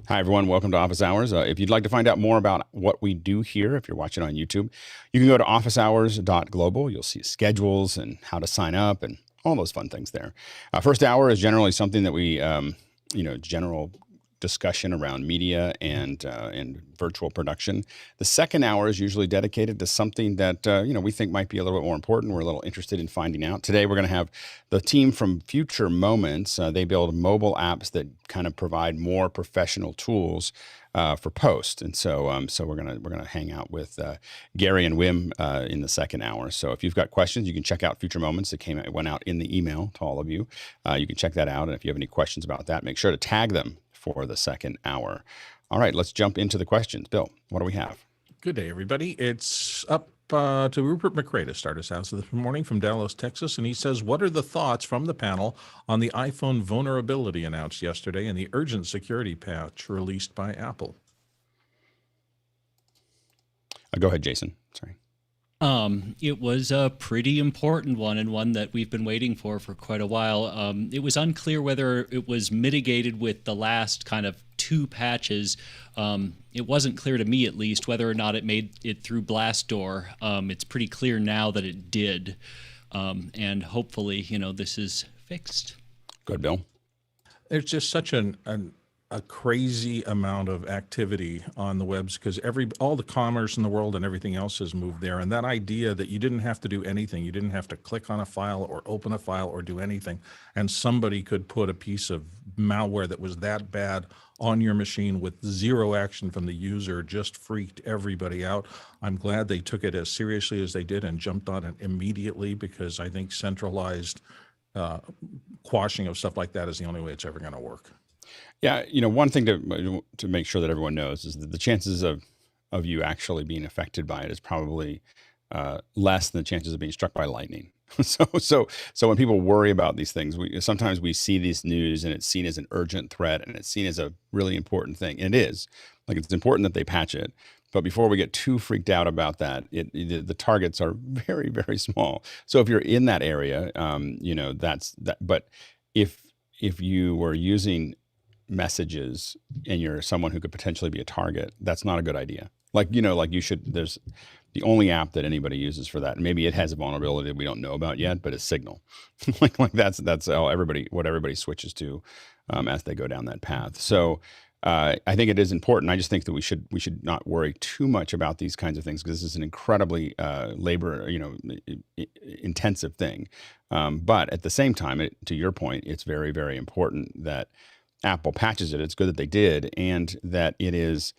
Hi, everyone. Welcome to Office Hours. If you'd like to find out more about what we do here, if you're watching on YouTube, you can go to officehours.global. You'll see schedules and how to sign up and all those fun things there. First hour is generally something that we, general discussion around media and virtual production. The second hour is usually dedicated to something that we think might be a little bit more important. We're a little interested in finding out. Today we're going to have the team from Future Moments. They build mobile apps that kind of provide more professional tools for post, and so we're gonna hang out with Gary and Wim in the second hour. So if you've got questions, you can check out Future Moments. It went out in the email to all of you. You can check that out, and if you have any questions about that, make sure to tag them for the second hour. All right, let's jump into the questions. Bill, what do we have? Good day, everybody. It's up to Rupert McRae to start us out this morning from Dallas, Texas. And he says, what are the thoughts from the panel on the iPhone vulnerability announced yesterday and the urgent security patch released by Apple? Go ahead, Jason. Sorry. It was a pretty important one, and one that we've been waiting for quite a while. It was unclear whether it was mitigated with the last kind of 2 patches. It wasn't clear to me, at least, whether or not it made it through Blastdoor. It's pretty clear now that it did, and hopefully, this is fixed. Go ahead, Bill. There's just such a crazy amount of activity on the webs because all the commerce in the world and everything else has moved there. And that idea that you didn't have to do anything, you didn't have to click on a file or open a file or do anything, and somebody could put a piece of malware that was that bad on your machine with zero action from the user just freaked everybody out. I'm glad they took it as seriously as they did and jumped on it immediately, because I think centralized quashing of stuff like that is the only way it's ever going to work. Yeah, one thing to make sure that everyone knows is that the chances of you actually being affected by it is probably less than the chances of being struck by lightning. So when people worry about these things, sometimes we see this news and it's seen as an urgent threat and it's seen as a really important thing. And it is. Like, it's important that they patch it. But before we get too freaked out about that, the targets are very, very small. So if you're in that area, that's that. But if you were using messages and you're someone who could potentially be a target, that's not a good idea. There's the only app that anybody uses for that, and maybe it has a vulnerability that we don't know about yet, but it's Signal. like that's all what everybody switches to as they go down that path. So I think it is important. I just think that we should not worry too much about these kinds of things, because this is an incredibly labor intensive thing. But at the same time, to your point, it's very, very important that Apple patches it. It's good that they did, and that it is,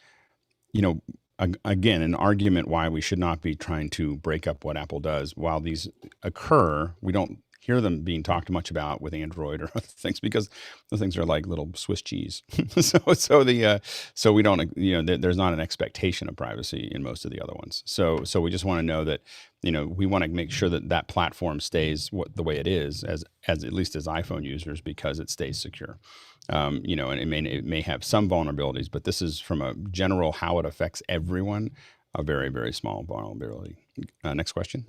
again, an argument why we should not be trying to break up what Apple does. While these occur, we don't hear them being talked much about with Android or other things, because those things are like little Swiss cheese. so we don't, there's not an expectation of privacy in most of the other ones. So we just want to know that, we want to make sure that platform stays the way it is, as at least as iPhone users, because it stays secure. And it may have some vulnerabilities, but this is, from a general how it affects everyone, a very, very small vulnerability. Next question.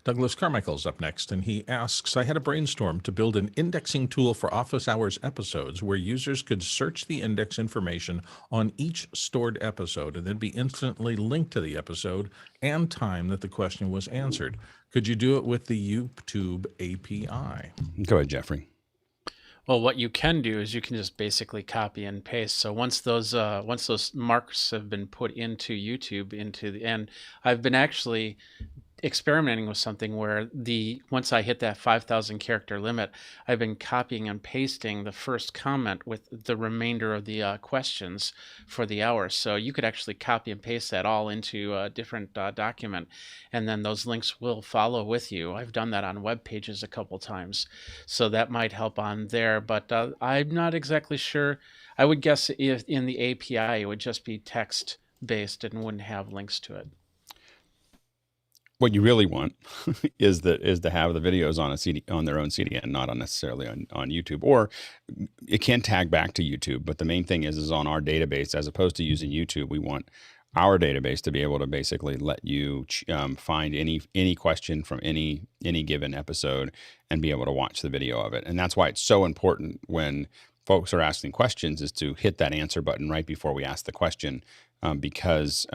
Douglas Carmichael's up next, and he asks, I had a brainstorm to build an indexing tool for Office Hours episodes where users could search the index information on each stored episode and then be instantly linked to the episode and time that the question was answered. Could you do it with the YouTube API? Go ahead, Jeffrey. Well, what you can do is you can just basically copy and paste. So once those marks have been put into YouTube, and I've been actually experimenting with something where once I hit that 5,000 character limit, I've been copying and pasting the first comment with the remainder of the questions for the hour. So you could actually copy and paste that all into a different document, and then those links will follow with you. I've done that on web pages a couple times, so that might help on there, but I'm not exactly sure. I would guess if in the API it would just be text based and wouldn't have links to it. What you really want is to have the videos on a CD, on their own CDN, not necessarily on YouTube. Or it can tag back to YouTube, but the main thing is on our database. As opposed to using YouTube, we want our database to be able to basically let you find any question from any given episode and be able to watch the video of it. And that's why it's so important when folks are asking questions is to hit that answer button right before we ask the question, because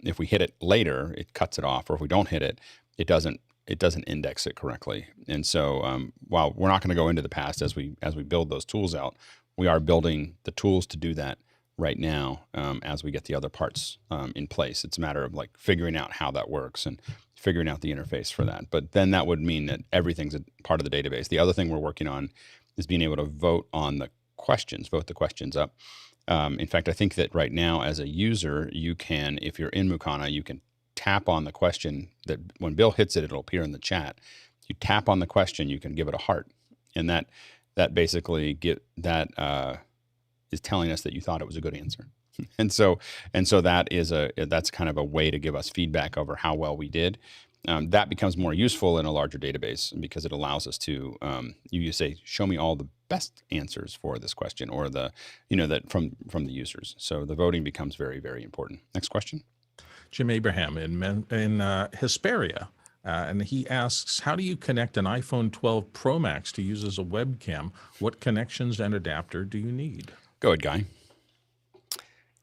if we hit it later, it cuts it off, or if we don't hit it, it doesn't index it correctly. And so while we're not going to go into the past as we build those tools out, we are building the tools to do that right now as we get the other parts in place. It's a matter of like figuring out how that works and figuring out the interface for that. But then that would mean that everything's a part of the database. The other thing we're working on is being able to vote on the questions, vote the questions up. In fact, I think that right now as a user, you can, if you're in Mukana, you can tap on the question that when Bill hits it, it'll appear in the chat. You tap on the question, you can give it a heart. And that basically is telling us that you thought it was a good answer. And so that's kind of a way to give us feedback over how well we did. That becomes more useful in a larger database because it allows us to, you say, show me all the best answers for this question, or that from the users. So the voting becomes very, very important. Next question. Jim Abraham in Hesperia. And he asks, how do you connect an iPhone 12 Pro Max to use as a webcam? What connections and adapter do you need? Go ahead, Guy.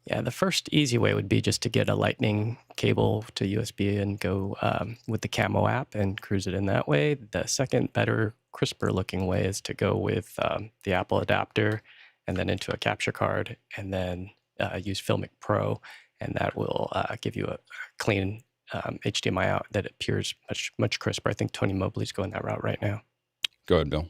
Yeah, the first easy way would be just to get a lightning cable to USB and go with the Camo app and cruise it in that way. The second, better, crisper looking way is to go with the Apple adapter and then into a capture card, and then use Filmic Pro, and that will give you a clean HDMI out that appears much crisper. I think Tony Mobley's going that route right now. Go ahead, Bill.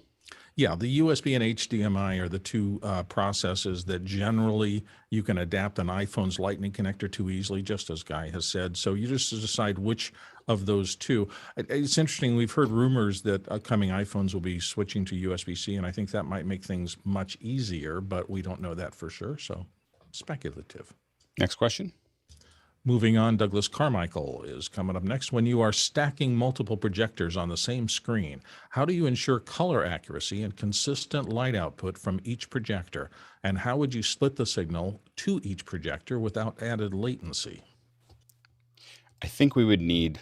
Yeah, the USB and HDMI are the two processes that generally you can adapt an iPhone's Lightning connector to easily, just as Guy has said. So you just decide which of those two. It's interesting, we've heard rumors that upcoming iPhones will be switching to USB-C, and I think that might make things much easier, but we don't know that for sure, so speculative. Next question. Moving on, Douglas Carmichael is coming up next. When you are stacking multiple projectors on the same screen, how do you ensure color accuracy and consistent light output from each projector? And how would you split the signal to each projector without added latency? I think we would need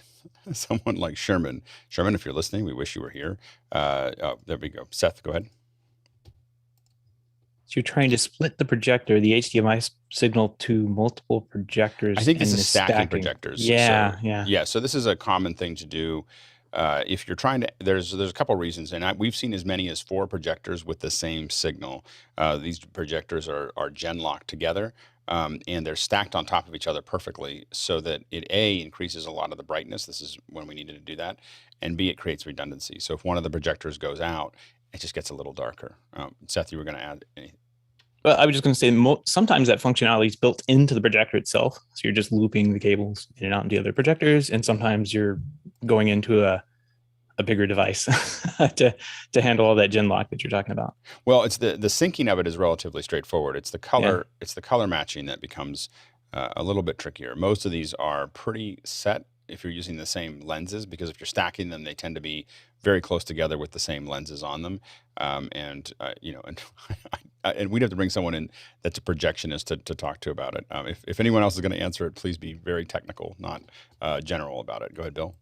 someone like Sherman. Sherman, if you're listening, we wish you were here. There we go. Seth, go ahead. So you're trying to split the projector, the HDMI signal, to multiple projectors. I think this is stacking projectors. Yeah, so, yeah. So this is a common thing to do. If you're trying to, there's a couple of reasons, and we've seen as many as 4 projectors with the same signal. These projectors are gen locked together, and they're stacked on top of each other perfectly, so that it increases a lot of the brightness. This is when we needed to do that, and B, it creates redundancy. So if one of the projectors goes out, it just gets a little darker. Seth, you were going to add anything? Well, I was just going to say, sometimes that functionality is built into the projector itself. So you're just looping the cables in and out into other projectors. And sometimes you're going into a bigger device to handle all that gen lock that you're talking about. Well, it's the syncing of it is relatively straightforward. It's the color, It's the color matching that becomes a little bit trickier. Most of these are pretty set if you're using the same lenses, because if you're stacking them, they tend to be very close together with the same lenses on them. And we'd have to bring someone in that's a projectionist to talk to about it. If anyone else is going to answer it, please be very technical, not general about it. Go ahead, Bill.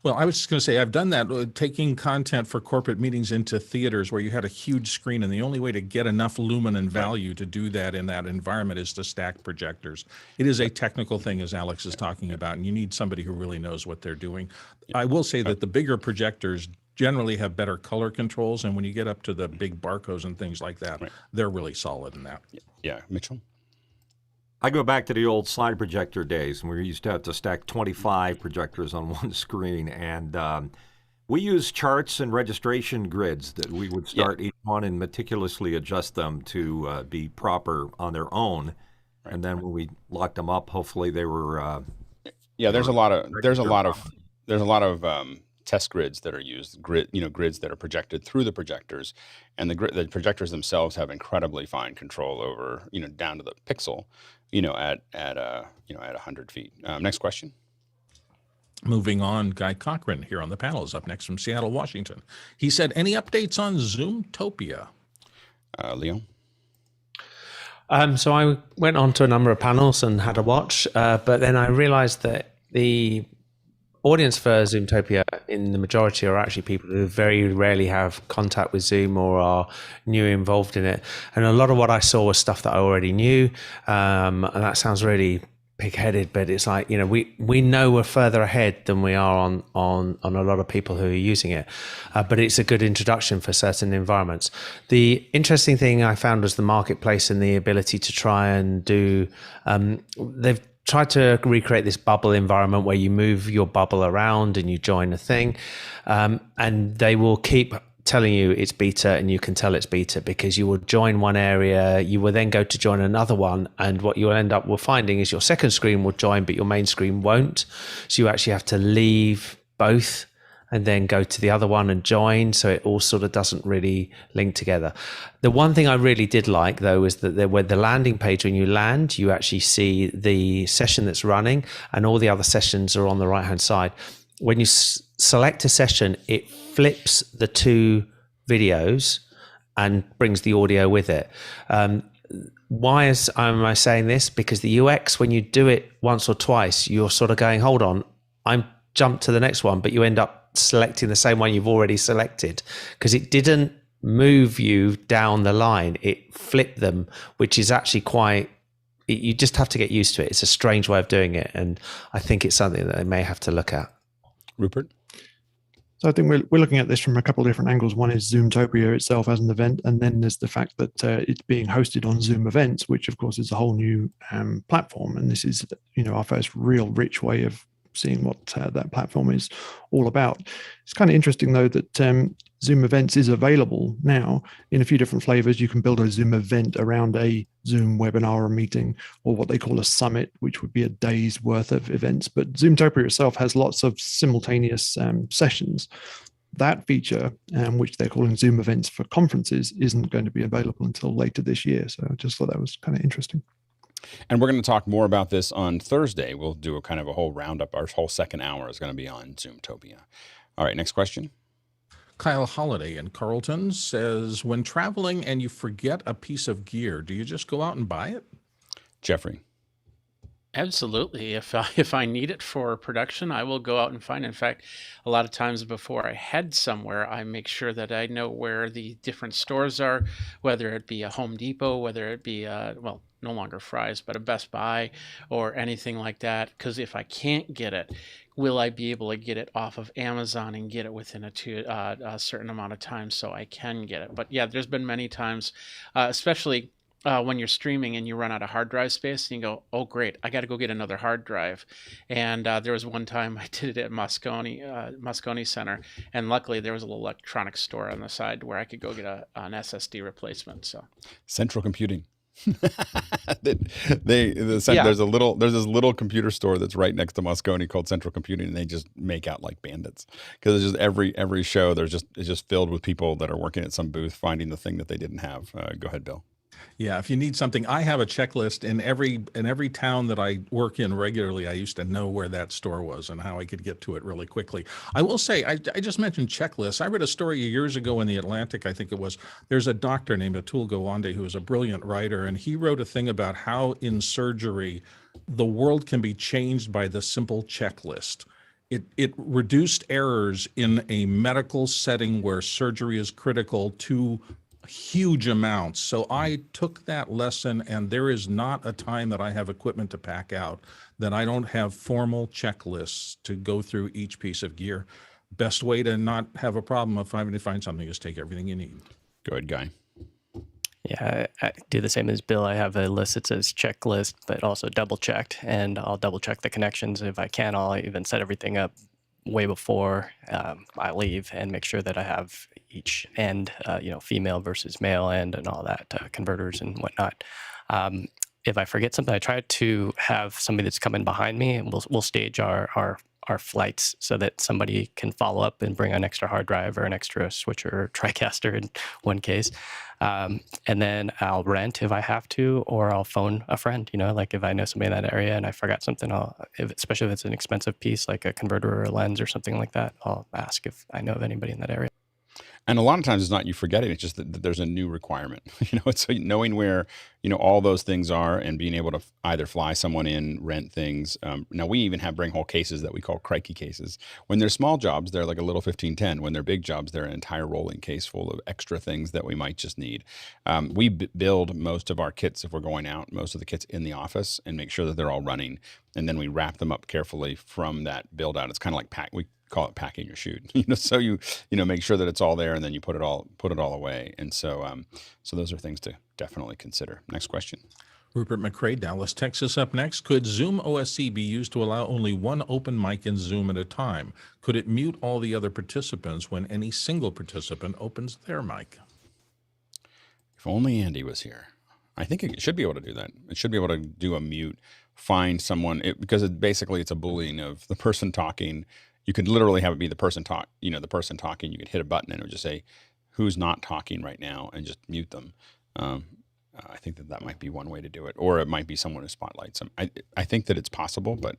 Well, I was just going to say, I've done that, taking content for corporate meetings into theaters where you had a huge screen, and the only way to get enough lumen and value to do that in that environment is to stack projectors. It is a technical thing, as Alex is talking about, and you need somebody who really knows what they're doing. I will say that the bigger projectors generally have better color controls, and when you get up to the big barcodes and things like that, they're really solid in that. Yeah, Mitchell? I go back to the old slide projector days, when we used to have to stack 25 projectors on one screen, and we used charts and registration grids that we would start each one and meticulously adjust them to be proper on their own. And then when we locked them up, hopefully they were. There's a lot of test grids that are used, grids that are projected through the projectors, and the projectors themselves have incredibly fine control over, down to the pixel, at 100 feet. Next question. Moving on, Guy Cochran here on the panel is up next from Seattle, Washington. He said, any updates on Zoomtopia? Leo? So I went on to a number of panels and had a watch, but then I realized that the audience for Zoomtopia in the majority are actually people who very rarely have contact with Zoom or are new involved in it. And a lot of what I saw was stuff that I already knew. And that sounds really pig-headed, but it's like, you know, we know we're further ahead than we are on a lot of people who are using it. But it's a good introduction for certain environments. The interesting thing I found was the marketplace and the ability to try and do, they've tried to recreate this bubble environment where you move your bubble around and you join a thing, and they will keep telling you it's beta, and you can tell it's beta because you will join one area, you will then go to join another one, and what you'll end up with finding is your second screen will join but your main screen won't, so you actually have to leave both and then go to the other one and join, so it all sort of doesn't really link together. The one thing I really did like, though, is that with the landing page, when you land, you actually see the session that's running, and all the other sessions are on the right-hand side. When you select a session, it flips the two videos and brings the audio with it. Why am I saying this? Because the UX, when you do it once or twice, you're sort of going, hold on, I'm jumped to the next one, but you end up selecting the same one you've already selected because it didn't move you down the line. It flipped them, which is actually quite, you just have to get used to it. It's a strange way of doing it. And I think it's something that they may have to look at. Rupert? So I think we're looking at this from a couple of different angles. One is Zoomtopia itself as an event, and then there's the fact that it's being hosted on Zoom Events, which of course is a whole new platform. And this is, you know, our first real rich way of seeing what that platform is all about. It's kind of interesting, though, that Zoom Events is available now in a few different flavors. You can build a Zoom event around a Zoom webinar or meeting, or what they call a summit, which would be a day's worth of events. But Zoomtopia itself has lots of simultaneous sessions. That feature, which they're calling Zoom Events for conferences, isn't going to be available until later this year. So I just thought that was kind of interesting. And we're going to talk more about this on Thursday. We'll do a kind of a whole roundup. Our whole second hour is going to be on Zoomtopia. All right, next question. Kyle Holiday in Carlton says, when traveling and you forget a piece of gear, do you just go out and buy it? Jeffrey? Absolutely. If I need it for production, I will go out and find it. In fact, a lot of times before I head somewhere, I make sure that I know where the different stores are, whether it be a Home Depot, whether it be, well, no longer Fry's, but a Best Buy or anything like that. Because if I can't get it, will I be able to get it off of Amazon and get it within a certain amount of time so I can get it? But yeah, there's been many times, especially when you're streaming and you run out of hard drive space and you go, oh, great, I got to go get another hard drive. And there was one time I did it at Moscone Center. And luckily there was a little electronics store on the side where I could go get an SSD replacement. So Central Computing. There's this little computer store that's right next to Moscone called Central Computing, and they just make out like bandits because it's just every show it's just filled with people that are working at some booth finding the thing that they didn't have. Go ahead, Bill. Yeah, if you need something, I have a checklist in every town that I work in regularly. I used to know where that store was and how I could get to it really quickly. I will say, I just mentioned checklists. I read a story years ago in The Atlantic, I think it was. There's a doctor named Atul Gawande who is a brilliant writer, and he wrote a thing about how in surgery the world can be changed by the simple checklist. It reduced errors in a medical setting where surgery is critical to huge amounts. So I took that lesson, and there is not a time that I have equipment to pack out that I don't have formal checklists to go through each piece of gear. Best way to not have a problem of having to find something is take everything you need. Go ahead, Guy. Yeah, I do the same as Bill. I have a list that says checklist, but also double checked, and I'll double check the connections. If I can, I'll even set everything up way before I leave and make sure that I have each end, female versus male end and all that, converters and whatnot. If I forget something, I try to have somebody that's coming behind me, and we'll stage our flights so that somebody can follow up and bring an extra hard drive or an extra switcher or TriCaster in one case. And then I'll rent if I have to, or I'll phone a friend, like if I know somebody in that area and I forgot something, especially if it's an expensive piece, like a converter or a lens or something like that, I'll ask if I know of anybody in that area. And a lot of times it's not you forgetting, it's just that there's a new requirement. It's knowing where, all those things are and being able to either fly someone in, rent things. Now we even have bring whole cases that we call crikey cases. When they're small jobs, they're like a little 1510. When they're big jobs, they're an entire rolling case full of extra things that we might just need. We build most of our kits, if we're going out, most of the kits in the office and make sure that they're all running. And then we wrap them up carefully from that build out. It's kind of like we call it packing your shoot, so you make sure that it's all there and then you put it all away. And so those are things to definitely consider. Next question. Rupert McCrae, Dallas, Texas, up next. Could ZoomOSC be used to allow only one open mic in Zoom at a time? Could it mute all the other participants when any single participant opens their mic? If only Andy was here. I think it should be able to do that. It should be able to do a mute, find someone, because basically it's a Boolean of the person talking. You could literally have it be the person the person talking. You could hit a button and it would just say who's not talking right now and just mute them. I think that might be one way to do it, or it might be someone who spotlights them. I think that it's possible, but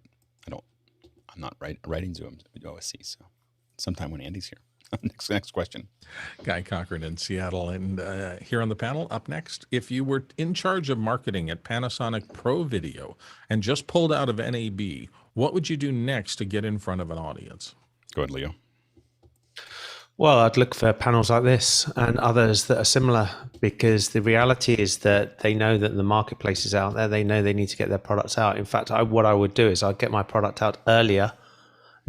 I'm not writing ZoomOSC, so sometime when Andy's here. Next question. Guy Cochran in Seattle. And here on the panel, up next, if you were in charge of marketing at Panasonic Pro Video and just pulled out of NAB, what would you do next to get in front of an audience? Go ahead, Leo. Well, I'd look for panels like this and others that are similar, because the reality is that they know that the marketplace is out there. They know they need to get their products out. In fact, what I would do is I'd get my product out earlier,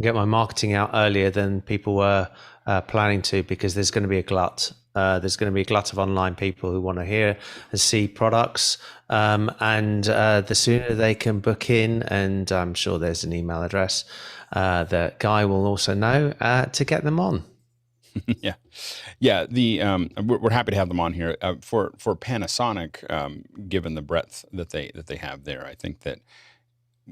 get my marketing out earlier than people were planning to, because there's going to be a glut. There's going to be a glut of online people who want to hear and see products. And the sooner they can book in, and I'm sure there's an email address that Guy will also know to get them on. Yeah. We're happy to have them on here for Panasonic. Given the breadth that they have there, I think that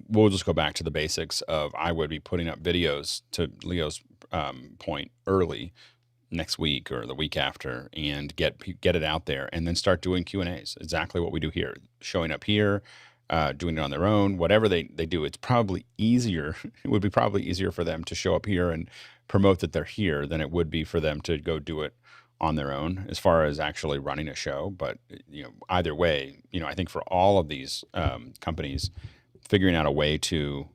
we'll just go back to the basics of I would be putting up videos, to Leo's point, early next week or the week after, and get it out there, and then start doing Q&As. Exactly what we do here, showing up here, doing it on their own, whatever they do. It's probably easier. It would be probably easier for them to show up here and promote that they're here than it would be for them to go do it on their own as far as actually running a show. But either way, I think for all of these companies, figuring out a way to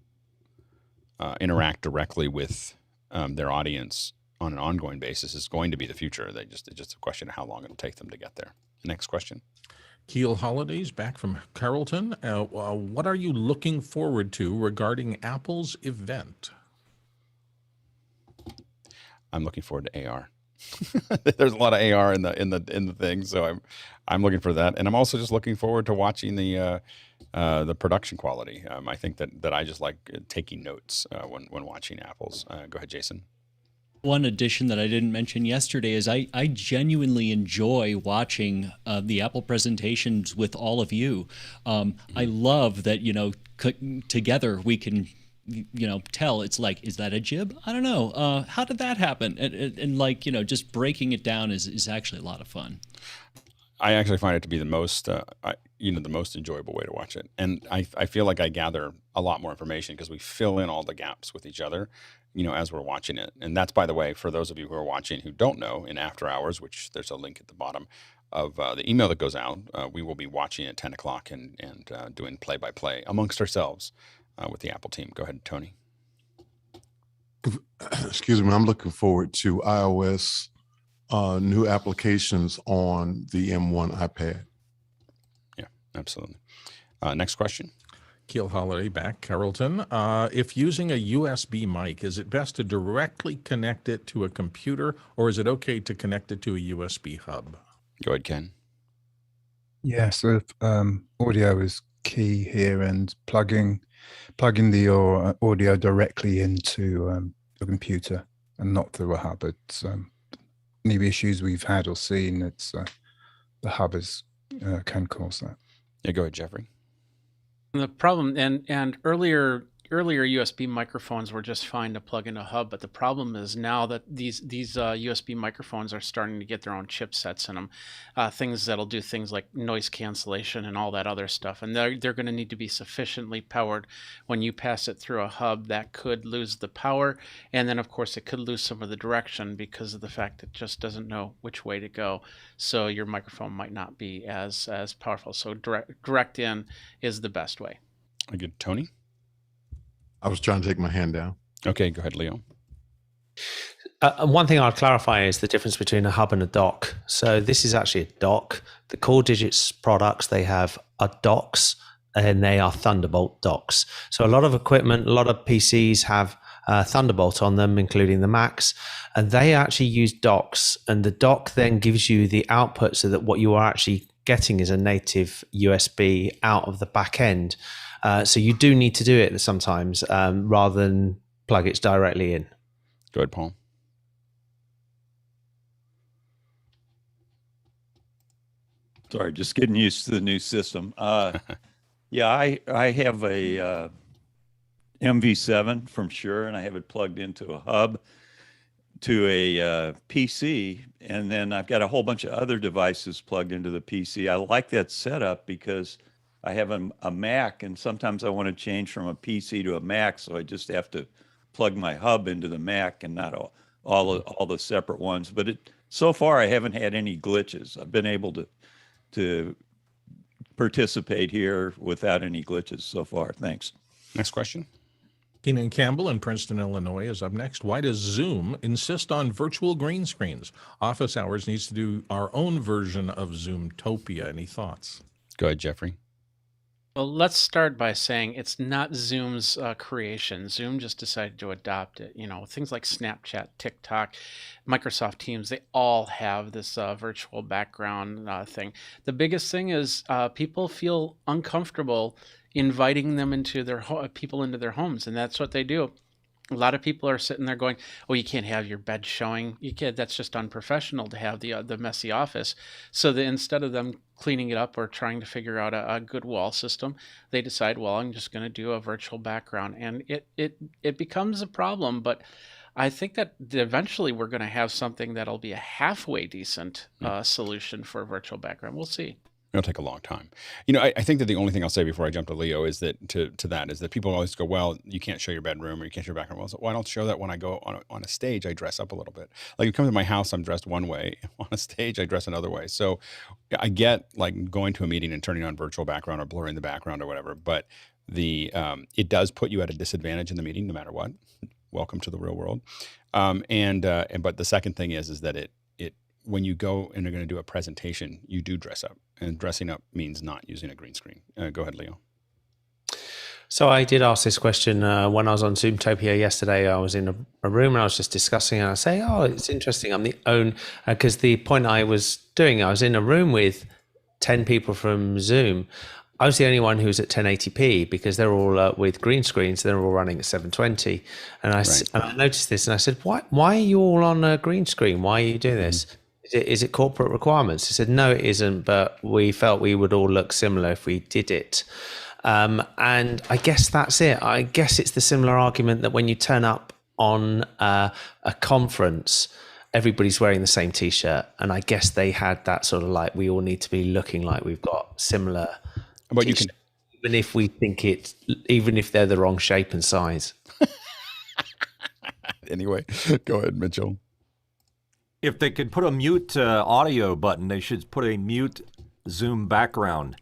interact directly with their audience on an ongoing basis is going to be the future. It's just a question of how long it'll take them to get there. Next question. Keel Holidays, back from Carrollton. What are you looking forward to regarding Apple's event? I'm looking forward to AR. There's a lot of AR in the thing, so I'm looking for that, and I'm also just looking forward to watching the production quality. I think that I just like taking notes when watching Apple's. Go ahead, Jason. One addition that I didn't mention yesterday is I genuinely enjoy watching the Apple presentations with all of you. I love that, together we can, tell. It's like, is that a jib? I don't know. How did that happen? And just breaking it down is actually a lot of fun. I actually find it to be the most, the most enjoyable way to watch it. And I feel like I gather a lot more information because we fill in all the gaps with each other, as we're watching it. And that's, by the way, for those of you who are watching who don't know, in After Hours, which there's a link at the bottom of the email that goes out, we will be watching at 10 o'clock and doing play-by-play amongst ourselves with the Apple team. Go ahead, Tony. Excuse me. I'm looking forward to iOS new applications on the M1 iPad. Yeah, absolutely. Next question. Keel Holiday, back, Carrollton. If using a USB mic, is it best to directly connect it to a computer, or is it okay to connect it to a USB hub? Go ahead, Ken. Yeah, so audio is key here, and plugging the audio directly into the computer and not through a hub. It's any issues we've had or seen, it's the hub can cause that. Yeah, go ahead, Jeffrey. The problem, and earlier earlier USB microphones were just fine to plug into a hub, but the problem is now that these USB microphones are starting to get their own chipsets in them, things that'll do things like noise cancellation and all that other stuff, and they're going to need to be sufficiently powered. When you pass it through a hub, that could lose the power, and then of course it could lose some of the direction because of the fact it just doesn't know which way to go. So your microphone might not be as powerful. So direct in is the best way. Good. Tony? I was trying to take my hand down. Okay, go ahead, Leo. One thing I'll clarify is the difference between a hub and a dock. So this is actually a dock. The Core Digits products, they have docks, and they are Thunderbolt docks. So a lot of equipment, a lot of PCs have Thunderbolt on them, including the Macs, and they actually use docks. And the dock then gives you the output so that what you are actually getting is a native USB out of the back end. So you do need to do it sometimes rather than plug it directly in. Go ahead, Paul. Sorry, just getting used to the new system. Yeah, I have a MV7 from Shure, and I have it plugged into a hub to a PC, and then I've got a whole bunch of other devices plugged into the PC. I like that setup because I have a Mac, and sometimes I want to change from a PC to a Mac, so I just have to plug my hub into the Mac and not all the separate ones. But so far I haven't had any glitches. I've been able to participate here without any glitches so far. Thanks. Next question. Keenan Campbell in Princeton, Illinois is up next. Why does Zoom insist on virtual green screens? Office Hours needs to do our own version of Zoomtopia. Any thoughts? Go ahead, Jeffrey. Well, let's start by saying it's not Zoom's creation. Zoom just decided to adopt it. You know, things like Snapchat, TikTok, Microsoft Teams, they all have this virtual background thing. The biggest thing is people feel uncomfortable inviting them into people into their homes, and that's what they do. A lot of people are sitting there going, "Oh, you can't have your bed showing. You can't. That's just unprofessional to have the messy office." So instead of them cleaning it up or trying to figure out a good wall system, they decide, "Well, I'm just going to do a virtual background," and it becomes a problem. But I think that eventually we're going to have something that'll be a halfway decent solution for a virtual background. We'll see. It'll take a long time. You know, I think that the only thing I'll say before I jump to Leo is that to that is that people always go, well, you can't show your bedroom or you can't show your background. Well, so why don't show that when I go on a stage, I dress up a little bit. Like you come to my house, I'm dressed one way. On a stage, I dress another way. So I get like going to a meeting and turning on virtual background or blurring the background or whatever, but it does put you at a disadvantage in the meeting no matter what. Welcome to the real world. But the second thing is that it when you go and are going to do a presentation, you do dress up, and dressing up means not using a green screen. Go ahead, Leo. So I did ask this question when I was on Zoomtopia yesterday. I was in a room and I was just discussing, and I say, "Oh, it's interesting. I'm the own," because the point I was doing, I was in a room with 10 people from Zoom. I was the only one who was at 1080p because they're all with green screens. They're all running at 720. And I noticed this and I said, why are you all on a green screen? Why are you doing this? Is it corporate requirements? He said, no, it isn't, but we felt we would all look similar if we did it. And I guess that's it. I guess it's the similar argument that when you turn up on a conference, everybody's wearing the same T-shirt. And I guess they had that sort of like, we all need to be looking like we've got similar but you can, even if we think even if they're the wrong shape and size. Anyway, go ahead, Mitchell. If they could put a mute audio button, they should put a mute Zoom background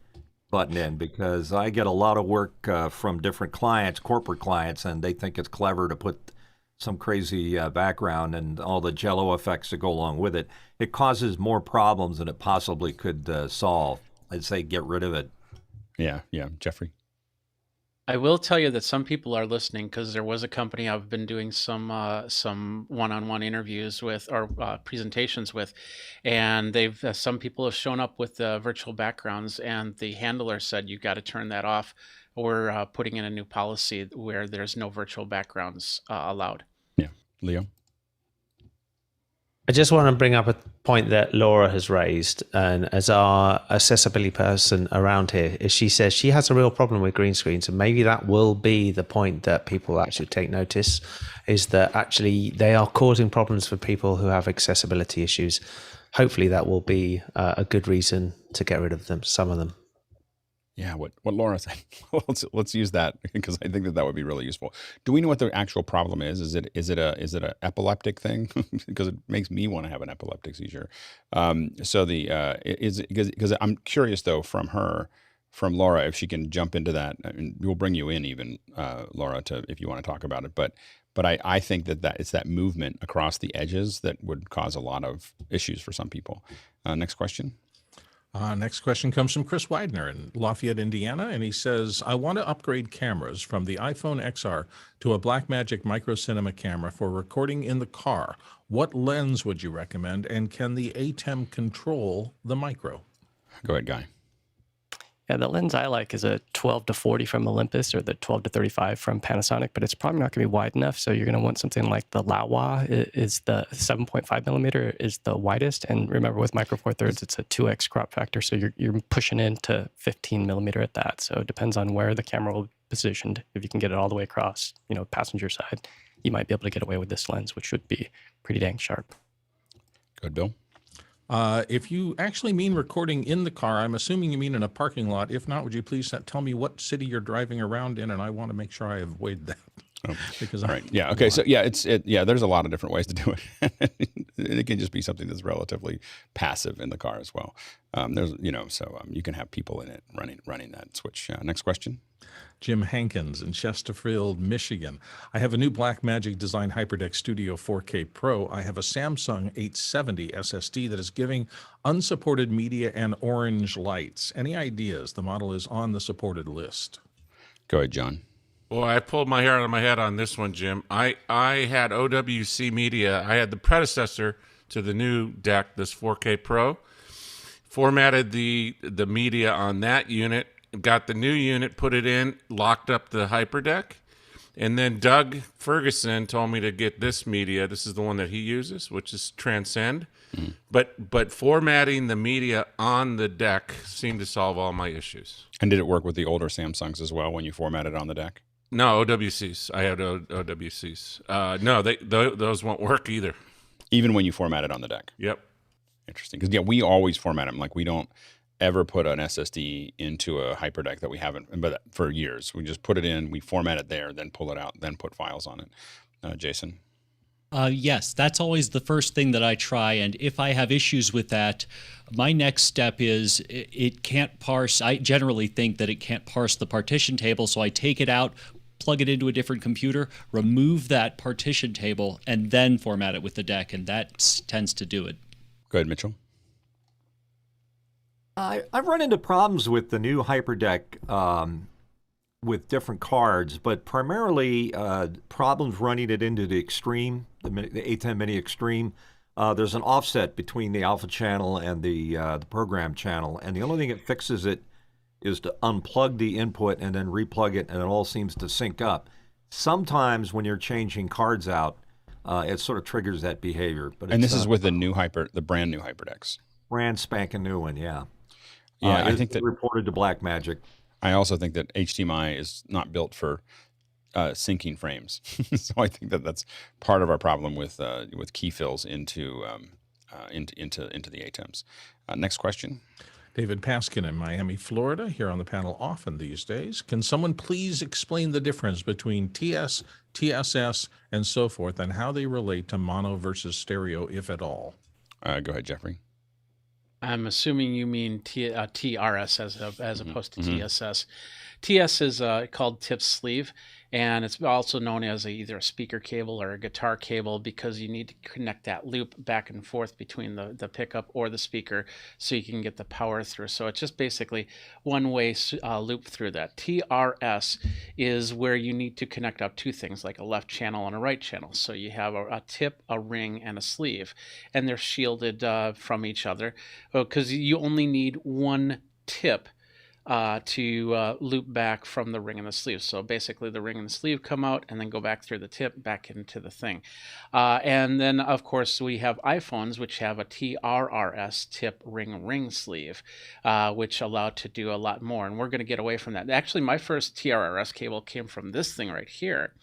button in, because I get a lot of work from different clients, corporate clients, and they think it's clever to put some crazy background and all the jello effects that go along with it. It causes more problems than it possibly could solve. I'd say get rid of it. Yeah, Jeffrey. I will tell you that some people are listening, because there was a company I've been doing some one-on-one interviews with, or presentations with, and some people have shown up with virtual backgrounds, and the handler said, "You got to turn that off. We're putting in a new policy where there's no virtual backgrounds allowed." Yeah, Leo. I just want to bring up a point that Laura has raised, and as our accessibility person around here, is she says she has a real problem with green screens, and maybe that will be the point that people actually take notice, is that actually they are causing problems for people who have accessibility issues. Hopefully that will be a good reason to get rid of them, some of them. Yeah, what Laura said. let's use that, because I think that would be really useful. Do we know what the actual problem is? Is it a epileptic thing? Because it makes me want to have an epileptic seizure. So because I'm curious though from Laura, if she can jump into that. I mean, we'll bring you in even, Laura, if you want to talk about it. But I think that it's that movement across the edges that would cause a lot of issues for some people. Next question. Next question comes from Chris Widener in Lafayette, Indiana, and he says, I want to upgrade cameras from the iPhone XR to a Blackmagic Micro Cinema Camera for recording in the car. What lens would you recommend, and can the atem control the micro? Go ahead, Guy. Yeah, the lens I like is a 12 to 40 from Olympus or the 12 to 35 from Panasonic, but it's probably not going to be wide enough. So you're going to want something like the Laowa is the 7.5 millimeter is the widest. And remember, with Micro Four Thirds, it's a 2x crop factor. So you're pushing into 15 millimeter at that. So it depends on where the camera will be positioned. If you can get it all the way across, passenger side, you might be able to get away with this lens, which should be pretty dang sharp. Good, Bill. If you actually mean recording in the car, I'm assuming you mean in a parking lot. If not, would you please tell me what city you're driving around in, and I want to make sure I avoid that. Oh, because all right. Yeah. Okay. So yeah, there's a lot of different ways to do it. It can just be something that's relatively passive in the car as well. You can have people in it running that switch. Next question. Jim Hankins in Chesterfield, Michigan. I have a new Blackmagic Design HyperDeck Studio 4K Pro. I have a Samsung 870 SSD that is giving unsupported media and orange lights. Any ideas? The model is on the supported list. Go ahead, John. Well, I pulled my hair out of my head on this one, Jim. I had OWC media. I had the predecessor to the new deck, this 4K Pro. Formatted the media on that unit, got the new unit, put it in, locked up the HyperDeck, and then Doug Ferguson told me to get this media. This is the one that he uses, which is Transcend. Mm. But formatting the media on the deck seemed to solve all my issues. And did it work with the older Samsungs as well when you formatted on the deck? No, OWCs. I had OWCs. No, those won't work either. Even when you format it on the deck? Yep. Interesting. Because, we always format them. Like, we don't ever put an SSD into a HyperDeck that we haven't, but for years. We just put it in, we format it there, then pull it out, then put files on it. Jason? Yes, that's always the first thing that I try. And if I have issues with that, my next step is it can't parse. I generally think that it can't parse the partition table. So I take it out, plug it into a different computer, remove that partition table, and then format it with the deck. And that tends to do it. Go ahead, Mitchell. I've run into problems with the new HyperDeck with different cards, but primarily problems running it into the Extreme, the A10 Mini Extreme. There's an offset between the alpha channel and the program channel, and the only thing that fixes it is to unplug the input and then replug it, and it all seems to sync up. Sometimes when you're changing cards out, it sort of triggers that behavior. And this is with the brand new HyperDecks. Brand spanking new one, yeah. Yeah, I think that reported to Blackmagic. I also think that HDMI is not built for syncing frames, so I think that that's part of our problem with key fills into the ATEMs. Next question. David Paskin in Miami, Florida, here on the panel often these days. Can someone please explain the difference between TS, TSS, and so forth, and how they relate to mono versus stereo, if at all? Go ahead, Jeffrey. I'm assuming you mean TRS as opposed to TSS. TS is called tip sleeve, and it's also known as either a speaker cable or a guitar cable because you need to connect that loop back and forth between the pickup or the speaker so you can get the power through. So it's just basically one-way loop through that. TRS is where you need to connect up two things, like a left channel and a right channel. So you have a tip, a ring, and a sleeve, and they're shielded from each other because you only need one tip to loop back from the ring and the sleeve. So basically the ring and the sleeve come out and then go back through the tip back into the thing. And then of course we have iPhones which have a TRRS tip ring sleeve, which allow to do a lot more. And we're going to get away from that. Actually, my first TRRS cable came from this thing right here.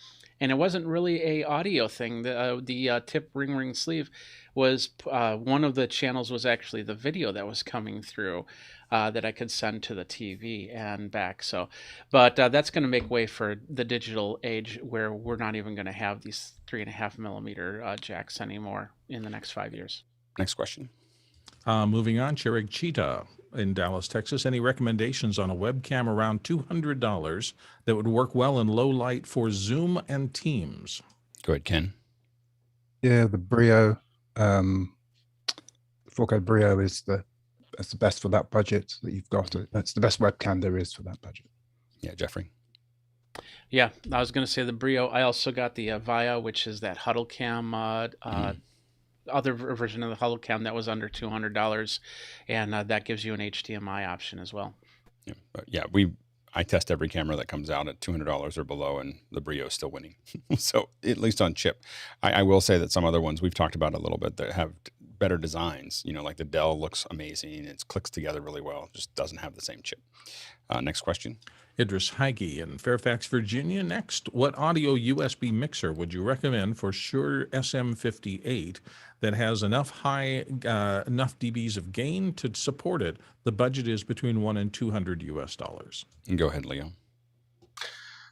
And it wasn't really a audio thing. The tip ring sleeve was one of the channels was actually the video that was coming through that I could send to the TV and back. So, but that's going to make way for the digital age where we're not even going to have these 3.5 millimeter jacks anymore in the next 5 years. Next question. Moving on, Chirig Cheetah in Dallas, Texas. Any recommendations on a webcam around $200 that would work well in low light for Zoom and Teams? Go ahead, Ken. Yeah, the Brio, 4K Brio is the best for that budget that you've got. That's the best webcam there is for that budget. Yeah, Jeffrey. Yeah, I was going to say the Brio. I also got the Via, which is that Huddle Cam, other version of the Huddle Cam that was under $200, and that gives you an HDMI option as well. Yeah, I test every camera that comes out at $200 or below, and the Brio is still winning. So at least on chip, I will say that some other ones we've talked about a little bit that have better designs, like the Dell looks amazing. It clicks together really well. Just doesn't have the same chip. Next question. Idris Heige in Fairfax, Virginia. Next, what audio USB mixer would you recommend for Shure SM58 that has enough enough dBs of gain to support it? The budget is between $100 and $200. Go ahead, Leo.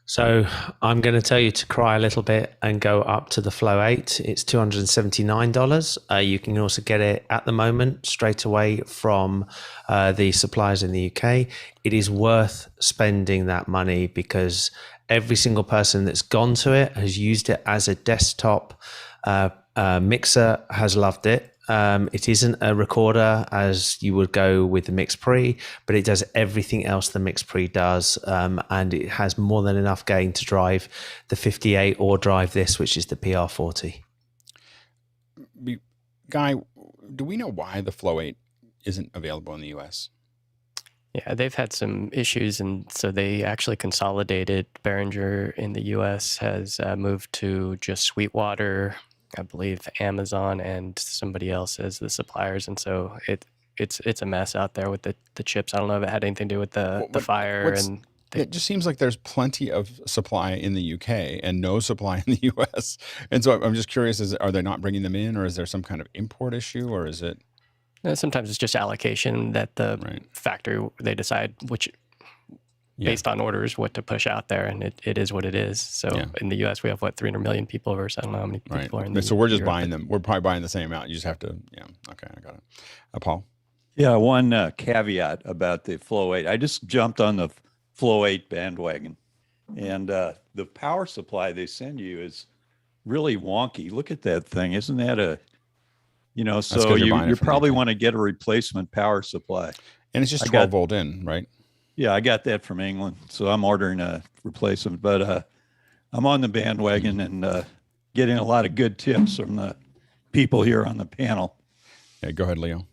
So I'm going to tell you to cry a little bit and go up to the Flow 8. It's $279. You can also get it at the moment straight away from the suppliers in the UK. It is worth spending that money because every single person that's gone to it has used it as a desktop mixer, has loved it. It isn't a recorder as you would go with the Mix Pre, but it does everything else the Mix Pre does, and it has more than enough gain to drive the 58 or drive this, which is the PR40. Guy, do we know why the Flow 8 isn't available in the US? Yeah, they've had some issues, and so they actually consolidated. Behringer in the US has moved to just Sweetwater, I believe Amazon and somebody else as the suppliers, and so it's a mess out there with the chips. I don't know if it had anything to do with the fire. It just seems like there's plenty of supply in the UK and no supply in the US. And so I'm just curious: are they not bringing them in, or is there some kind of import issue, or is it? Sometimes it's just allocation that the factory they decide which. Based on orders, what to push out there, and it is what it is. So in the U.S., we have 300 million people versus I don't know how many people are in the. So we're just buying them. We're probably buying the same amount. You just have to. Okay, I got it. Paul. Yeah, one caveat about the Flow 8. I just jumped on the Flow 8 bandwagon, and the power supply they send you is really wonky. Look at that thing. Isn't that so you probably want to get a replacement power supply. And it's just 12 volt in, right? Yeah, I got that from England, so I'm ordering a replacement. But I'm on the bandwagon and getting a lot of good tips from the people here on the panel. Yeah, go ahead, Leo.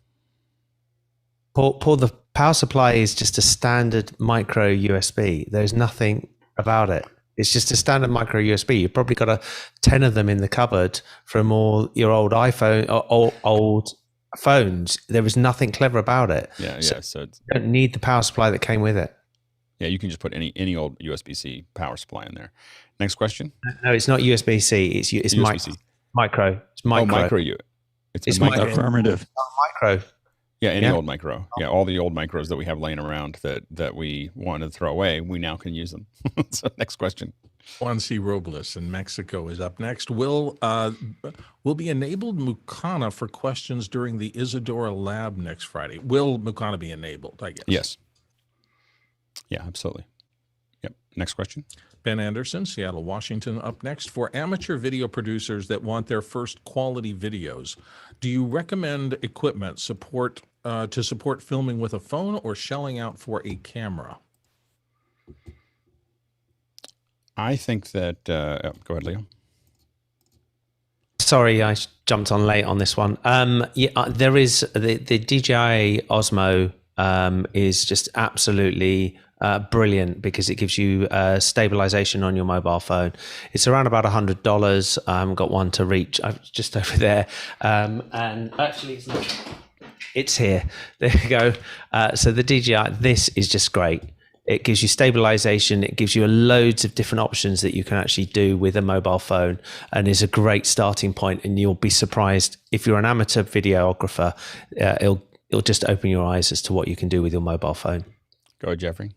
Paul, the power supply is just a standard micro USB. There's nothing about it. It's just a standard micro USB. You've probably got 10 of them in the cupboard from all your old iPhone or old phones. There was nothing clever about it. So you don't need the power supply that came with it. Yeah, you can just put any old USB-C power supply in there. Next question. No, it's not USB-C. It's USB-C. Micro. It's micro. Oh, micro. It's micro. Affirmative. Micro. Yeah, any old micro. Yeah, all the old micros that we have laying around that we wanted to throw away, we now can use them. So next question. Juan C. Robles in Mexico is up next. Will be enabled mukana for questions during the Isadora Lab next Friday? Will mukana be enabled, I guess? Yes. Yeah, absolutely. Yep. Next question. Ben Anderson, Seattle, Washington, up next. For amateur video producers that want their first quality videos, do you recommend equipment to support filming with a phone or shelling out for a camera? I think that, go ahead, Leo. Sorry, I jumped on late on this one. There is the DJI Osmo is just absolutely brilliant because it gives you stabilization on your mobile phone. It's around about $100. I haven't got one to reach. I'm just over there. And actually, it's not. It's here. There you go. So the DJI, this is just great. It gives you stabilization. It gives you loads of different options that you can actually do with a mobile phone, and is a great starting point. And you'll be surprised if you're an amateur videographer. It'll just open your eyes as to what you can do with your mobile phone. Go ahead, Jeffrey.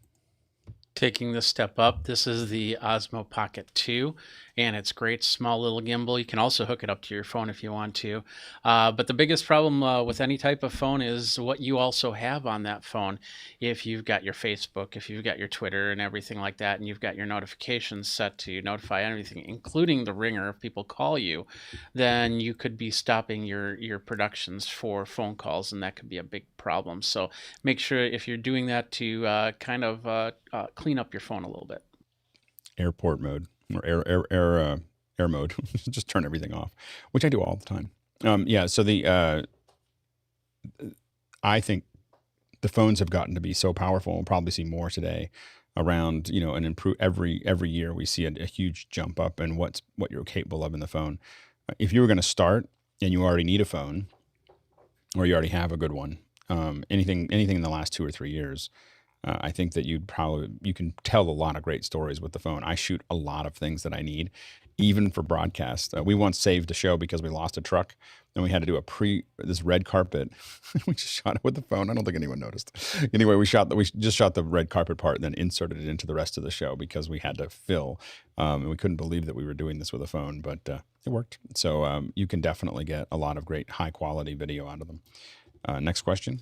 Taking this step up, this is the Osmo Pocket 2, and it's great, small little gimbal. You can also hook it up to your phone if you want to. But the biggest problem with any type of phone is what you also have on that phone. If you've got your Facebook, if you've got your Twitter and everything like that, and you've got your notifications set to notify everything, including the ringer if people call you, then you could be stopping your productions for phone calls, and that could be a big problem. So make sure if you're doing that to kind of clean up your phone a little bit. Airport mode or air mode. Just turn everything off, which I do all the time. Yeah. So I think the phones have gotten to be so powerful. We'll probably see more today around, and improve every year. We see a huge jump up in what you're capable of in the phone. If you were going to start and you already need a phone, or you already have a good one, anything in the last 2 or 3 years, I think that you can tell a lot of great stories with the phone. I shoot a lot of things that I need, even for broadcast. We once saved a show because we lost a truck, and we had to do this red carpet. We just shot it with the phone. I don't think anyone noticed. Anyway, we just shot the red carpet part and then inserted it into the rest of the show because we had to fill, and we couldn't believe that we were doing this with a phone, but it worked. So you can definitely get a lot of great high quality video out of them. Next question.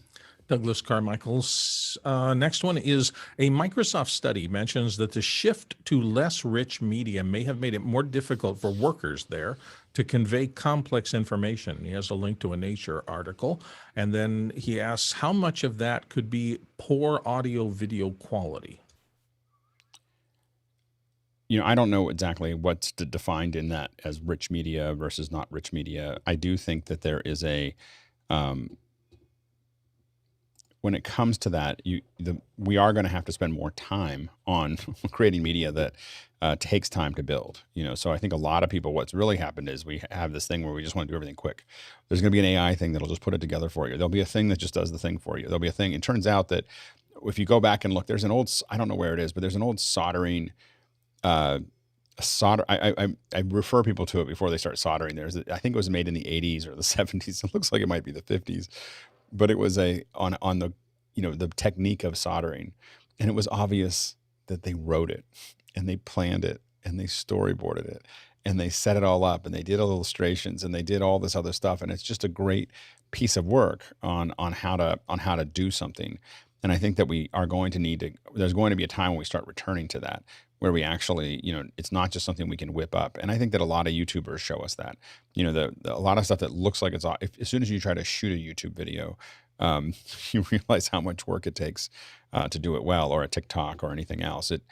Douglas Carmichael's next one is a Microsoft study mentions that the shift to less rich media may have made it more difficult for workers there to convey complex information. He has a link to a Nature article, and then he asks how much of that could be poor audio video quality. I don't know exactly what's defined in that as rich media versus not rich media. I do think that there is a when it comes to that, we are going to have to spend more time on creating media that takes time to build. So I think a lot of people, what's really happened is we have this thing where we just want to do everything quick. There's going to be an AI thing that'll just put it together for you. There'll be a thing that just does the thing for you. There'll be a thing. It turns out that if you go back and look, there's an old, I don't know where it is, but there's an old soldering, I refer people to it before they start soldering. I think it was made in the 80s or the 70s. It looks like it might be the 50s. But it was on the the technique of soldering, and it was obvious that they wrote it and they planned it and they storyboarded it and they set it all up and they did illustrations and they did all this other stuff, and it's just a great piece of work on how to do something. And I think that we are going to need to. There's going to be a time when we start returning to that, where we actually, it's not just something we can whip up. And I think that a lot of YouTubers show us that, a lot of stuff that looks like as soon as you try to shoot a YouTube video, you realize how much work it takes to do it well, or a TikTok or anything else. It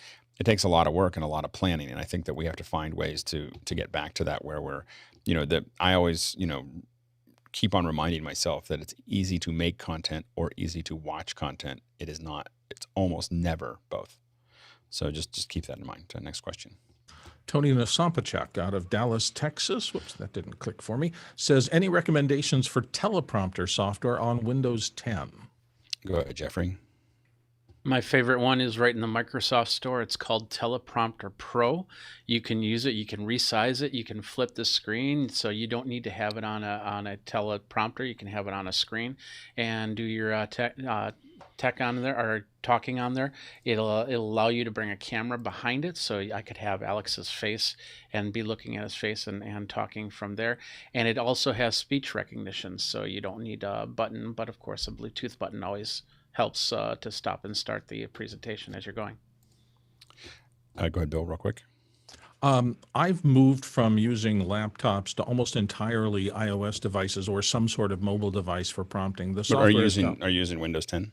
takes a lot of work and a lot of planning. And I think that we have to find ways to get back to that, where we're, that I always, keep on reminding myself that it's easy to make content or easy to watch content. It is not. It's almost never both. So just keep that in mind. Next question. Tony Nasampachuk out of Dallas, Texas, whoops, that didn't click for me, says, any recommendations for teleprompter software on Windows 10? Go ahead, Jeffrey. My favorite one is right in the Microsoft Store. It's called Teleprompter Pro. You can use it. You can resize it. You can flip the screen, so you don't need to have it on a teleprompter. You can have it on a screen and do your tech on there, or talking on there. It'll allow you to bring a camera behind it, so I could have Alex's face and be looking at his face and talking from there. And it also has speech recognition, so you don't need a button, but of course a Bluetooth button always helps to stop and start the presentation as you're going. Go ahead, Bill, real quick. I've moved from using laptops to almost entirely iOS devices or some sort of mobile device for prompting. The software are you using Windows 10?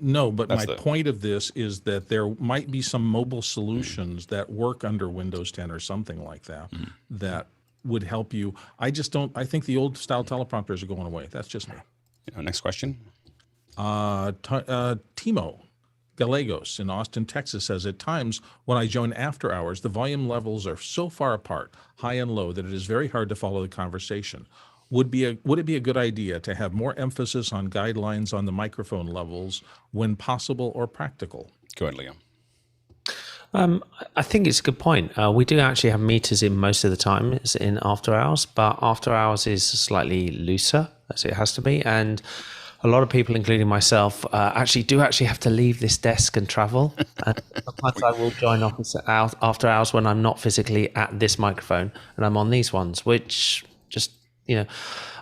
No, but my point of this is that there might be some mobile solutions that work under Windows 10 or something like that that would help you. I think the old style teleprompters are going away. That's just me. Next question. Timo Gallegos in Austin, Texas says, at times when I join after hours, the volume levels are so far apart, high and low, that it is very hard to follow the conversation. Would it be a good idea to have more emphasis on guidelines on the microphone levels when possible or practical? Go ahead, Leo. I think it's a good point. We do actually have meters in most of the time. It's in after hours, but after hours is slightly looser, as it has to be. And a lot of people, including myself, actually have to leave this desk and travel. And sometimes I will join office after hours when I'm not physically at this microphone and I'm on these ones, which just,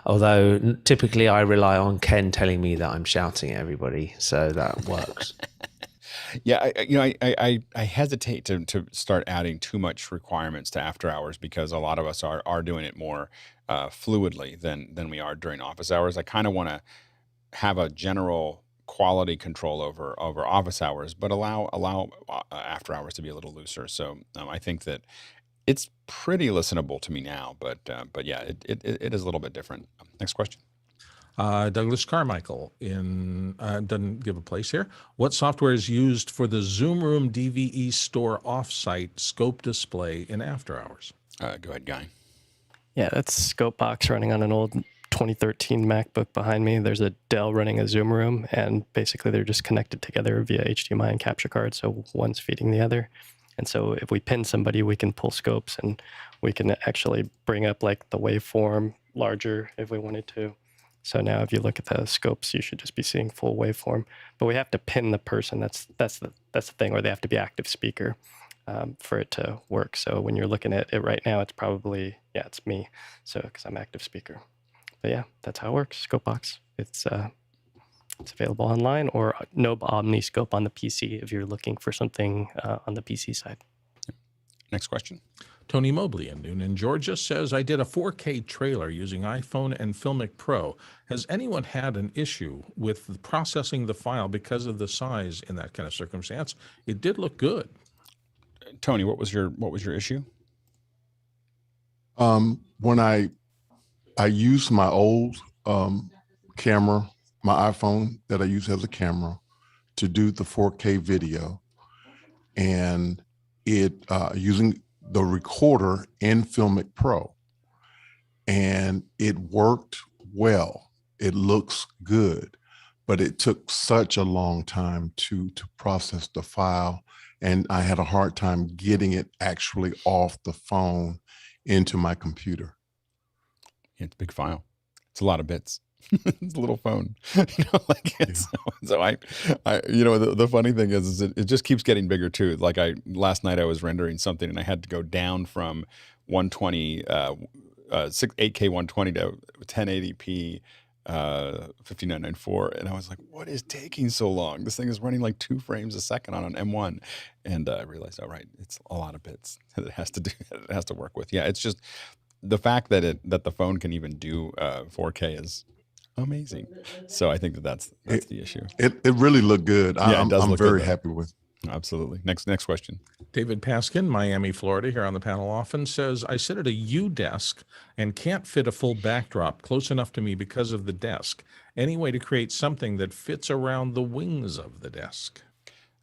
although typically I rely on Ken telling me that I'm shouting at everybody, so that works. Yeah, I hesitate to start adding too much requirements to after hours because a lot of us are doing it more fluidly than we are during office hours. I kind of want to have a general quality control over office hours, but allow after hours to be a little looser. So I think that it's pretty listenable to me now, but yeah, it is a little bit different. Next question. Douglas Carmichael doesn't give a place here. What software is used for the Room DVE Store Offsite scope display in after hours? Go ahead, Guy. Yeah, that's Scopebox running on an old 2013 MacBook behind me. There's a Dell running a Zoom Room, and basically they're just connected together via HDMI and capture card, so one's feeding the other. And so if we pin somebody, we can pull scopes, and we can actually bring up like the waveform larger if we wanted to. So now if you look at the scopes, you should just be seeing full waveform. But we have to pin the person. That's the thing, or they have to be active speaker for it to work. So when you're looking at it right now, it's probably, it's me. So because I'm active speaker. But yeah, that's how it works. Scopebox. It's available online, or Nobe Omniscope on the PC if you're looking for something on the PC side. Next question. Tony Mobley in Noonan, Georgia says, I did a 4K trailer using iPhone and Filmic Pro. Has anyone had an issue with processing the file because of the size in that kind of circumstance? It did look good. Tony, what was your issue? When I used my old camera, my iPhone that I use as a camera, to do the 4K video, and it using the recorder in Filmic Pro, and it worked well. It looks good, but it took such a long time to process the file, and I had a hard time getting it actually off the phone into my computer. It's a big file. It's a lot of bits. It's a little phone, So I the funny thing is it just keeps getting bigger too. Like last night I was rendering something and I had to go down from 120, 8K 120 to 1080p 5994, and I was like, what is taking so long? This thing is running like 2 frames a second on an M1, and I realized, it's a lot of bits that it has to work with. Yeah, it's just the fact that the phone can even do 4K is amazing. So I think that's the issue. It really looked good. I'm very happy with. Absolutely. Next question. David Paskin, Miami, Florida, here on the panel often, says, I sit at a U desk and can't fit a full backdrop close enough to me because of the desk. Any way to create something that fits around the wings of the desk?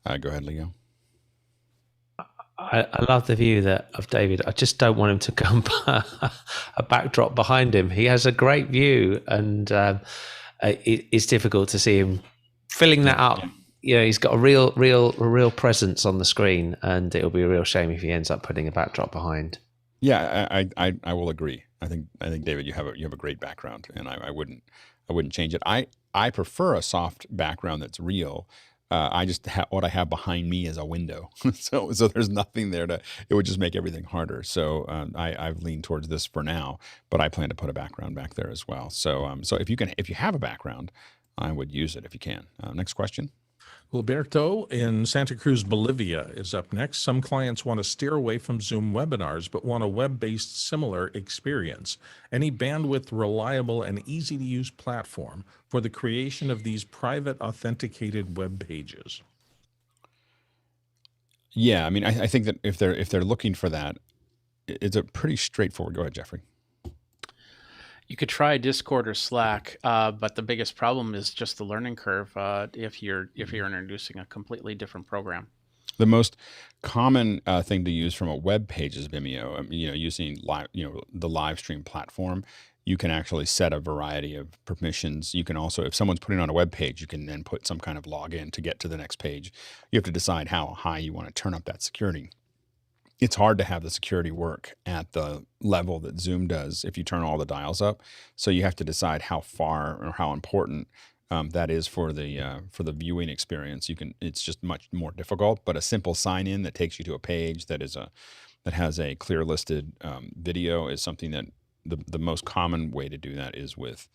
Go ahead, Leo. I love the view of David. I just don't want him to come a backdrop behind him. He has a great view, and it's difficult to see him filling that up. He's got a real presence on the screen, and it'll be a real shame if he ends up putting a backdrop behind. Yeah, I will agree. I think David, you have a great background, and I wouldn't change it. I prefer a soft background that's real. I just what I have behind me is a window, so there's nothing there it would just make everything harder. So I've leaned towards this for now, but I plan to put a background back there as well. So if you have a background, I would use it if you can. Next question. Gilberto in Santa Cruz, Bolivia is up next. Some clients want to steer away from Zoom webinars, but want a web-based similar experience. Any bandwidth reliable and easy to use platform for the creation of these private authenticated web pages? Yeah, I mean, I think that if they're looking for that, it's a pretty straightforward. Go ahead, Jeffrey. You could try Discord or Slack, but the biggest problem is just the learning curve if you're introducing a completely different program. The most common thing to use from a web page is Vimeo. Using live, the live stream platform, you can actually set a variety of permissions. You can also, if someone's putting on a web page, you can then put some kind of login to get to the next page. You have to decide how high you want to turn up that security. It's hard to have the security work at the level that Zoom does if you turn all the dials up. So you have to decide how far or how important that is for the viewing experience. It's just much more difficult. But a simple sign in that takes you to a page that has a clear listed video is something that the most common way to do that is with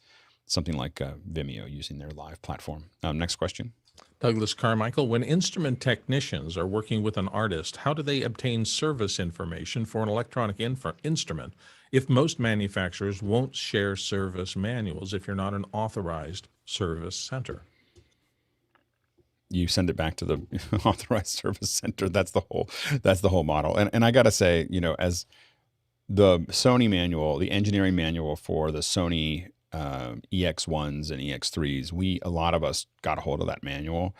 something like Vimeo using their live platform. Next question. Douglas Carmichael, when instrument technicians are working with an artist, how do they obtain service information for an electronic instrument if most manufacturers won't share service manuals if you're not an authorized service center? You send it back to the authorized service center. That's the whole model. And I got to say, as the Sony manual, the engineering manual for the Sony EX1s and EX3s, a lot of us got a hold of that manual,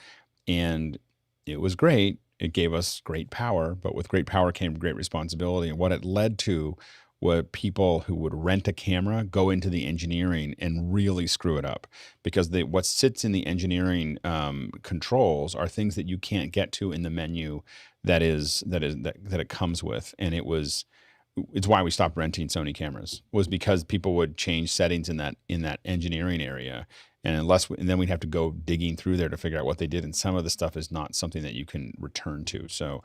and it was great. It gave us great power, but with great power came great responsibility. And what it led to were people who would rent a camera, go into the engineering and really screw it up, because what sits in the engineering controls are things that you can't get to in the menu that it comes with. And it's why we stopped renting Sony cameras, was because people would change settings in that engineering area, and then we'd have to go digging through there to figure out what they did. And some of the stuff is not something that you can return to. So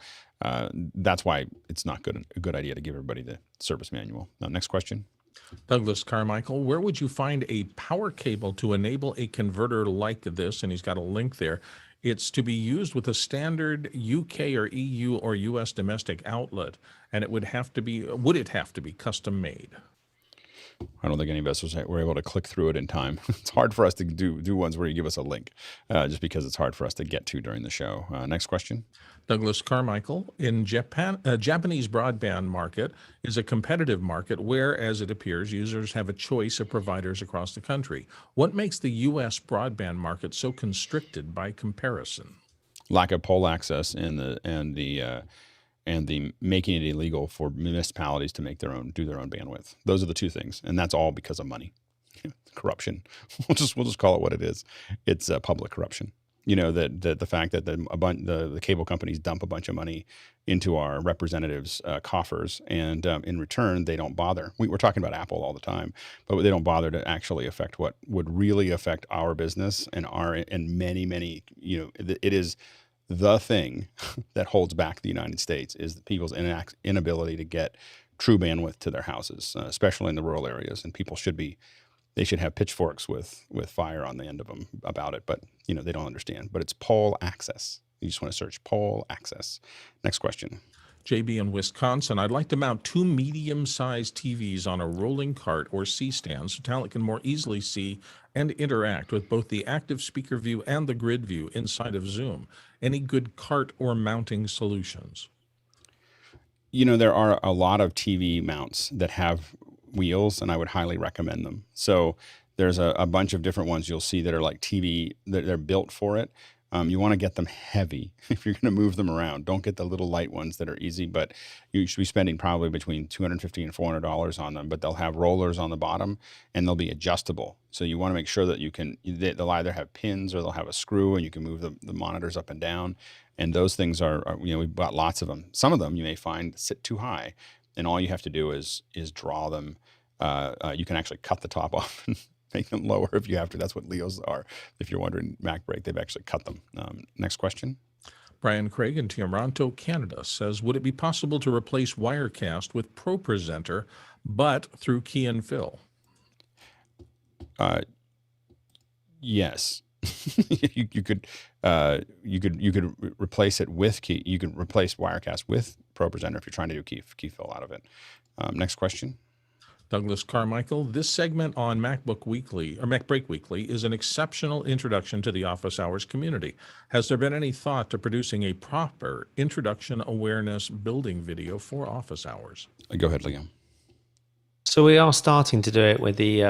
that's why it's not a good idea to give everybody the service manual. Now, next question. Douglas Carmichael, where would you find a power cable to enable a converter like this? And he's got a link there. It's to be used with a standard UK or EU or US domestic outlet, and would it have to be custom made? I don't think any of us were able to click through it in time. It's hard for us to do ones where you give us a link, just because it's hard for us to get to during the show. Next question. Douglas Carmichael, in Japan, Japanese broadband market is a competitive market where, as it appears, users have a choice of providers across the country. What makes the U.S. broadband market so constricted by comparison? Lack of pole access and the making it illegal for municipalities to do their own bandwidth. Those are the two things, and that's all because of money, corruption. We'll just call it what it is. It's public corruption. The fact that the cable companies dump a bunch of money into our representatives' coffers, and in return they don't bother. We're talking about Apple all the time, but they don't bother to actually affect what would really affect our business and many. It is the thing that holds back the United States is people's inability to get true bandwidth to their houses, especially in the rural areas. And people should have pitchforks with fire on the end of them about it, but they don't understand. But it's pole access. You just want to search pole access. Next question. JB in Wisconsin, I'd like to mount 2 medium-sized TVs on a rolling cart or C-stand so talent can more easily see and interact with both the active speaker view and the grid view inside of Zoom. Any good cart or mounting solutions? There are a lot of TV mounts that have wheels, and I would highly recommend them. So there's a bunch of different ones you'll see that are like TV, that they're built for it. You want to get them heavy if you're going to move them around. Don't get the little light ones that are easy, but you should be spending probably between $250 and $400 on them. But they'll have rollers on the bottom, and they'll be adjustable. So you want to make sure that they'll either have pins or they'll have a screw, and you can move the monitors up and down. And those things are we've got lots of them. Some of them you may find sit too high, and all you have to do is draw them. You can actually cut the top off and make them lower if you have to. That's what Leos are. If you're wondering, MacBreak, they've actually cut them. Next question. Brian Craig in Toronto, Canada says, would it be possible to replace Wirecast with ProPresenter, but through key and fill? Yes. you could replace it with key. You could replace Wirecast with ProPresenter if you're trying to do key fill out of it. Next question. Douglas Carmichael, this segment on MacBreak Weekly is an exceptional introduction to the office hours community. Has there been any thought to producing a proper introduction awareness building video for office hours? Go ahead, Liam. So we are starting to do it with the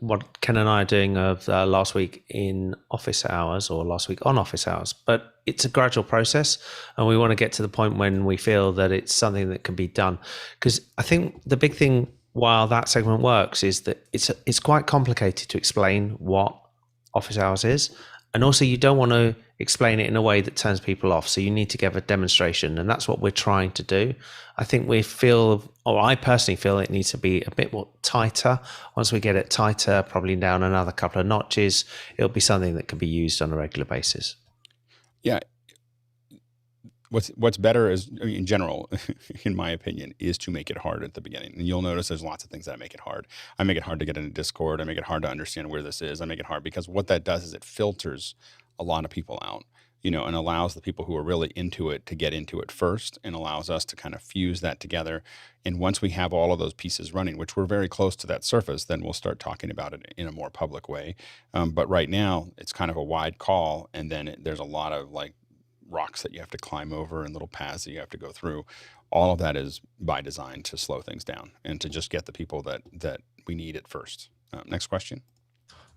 what Ken and I are doing of last week in office hours or last week on office hours. But it's a gradual process, and we want to get to the point when we feel that it's something that can be done. Because I think the big thing while that segment works is that it's quite complicated to explain what office hours is, and also you don't want to explain it in a way that turns people off. So you need to give a demonstration, and that's what we're trying to do. I think we feel, or I personally feel, it needs to be a bit more tighter. Once we get it tighter, probably down another couple of notches, it'll be something that can be used on a regular basis. Yeah. What's better is, I mean, in general, in my opinion, is to make it hard at the beginning. And you'll notice there's lots of things that make it hard. I make it hard to get into Discord. I make it hard to understand where this is. I make it hard because what that does is it filters a lot of people out, and allows the people who are really into it to get into it first, and allows us to kind of fuse that together. And once we have all of those pieces running, which we're very close to that surface, then we'll start talking about it in a more public way. But right now it's kind of a wide call. And then there's a lot of like rocks that you have to climb over and little paths that you have to go through. All of that is by design to slow things down and to just get the people that we need at first. Next question.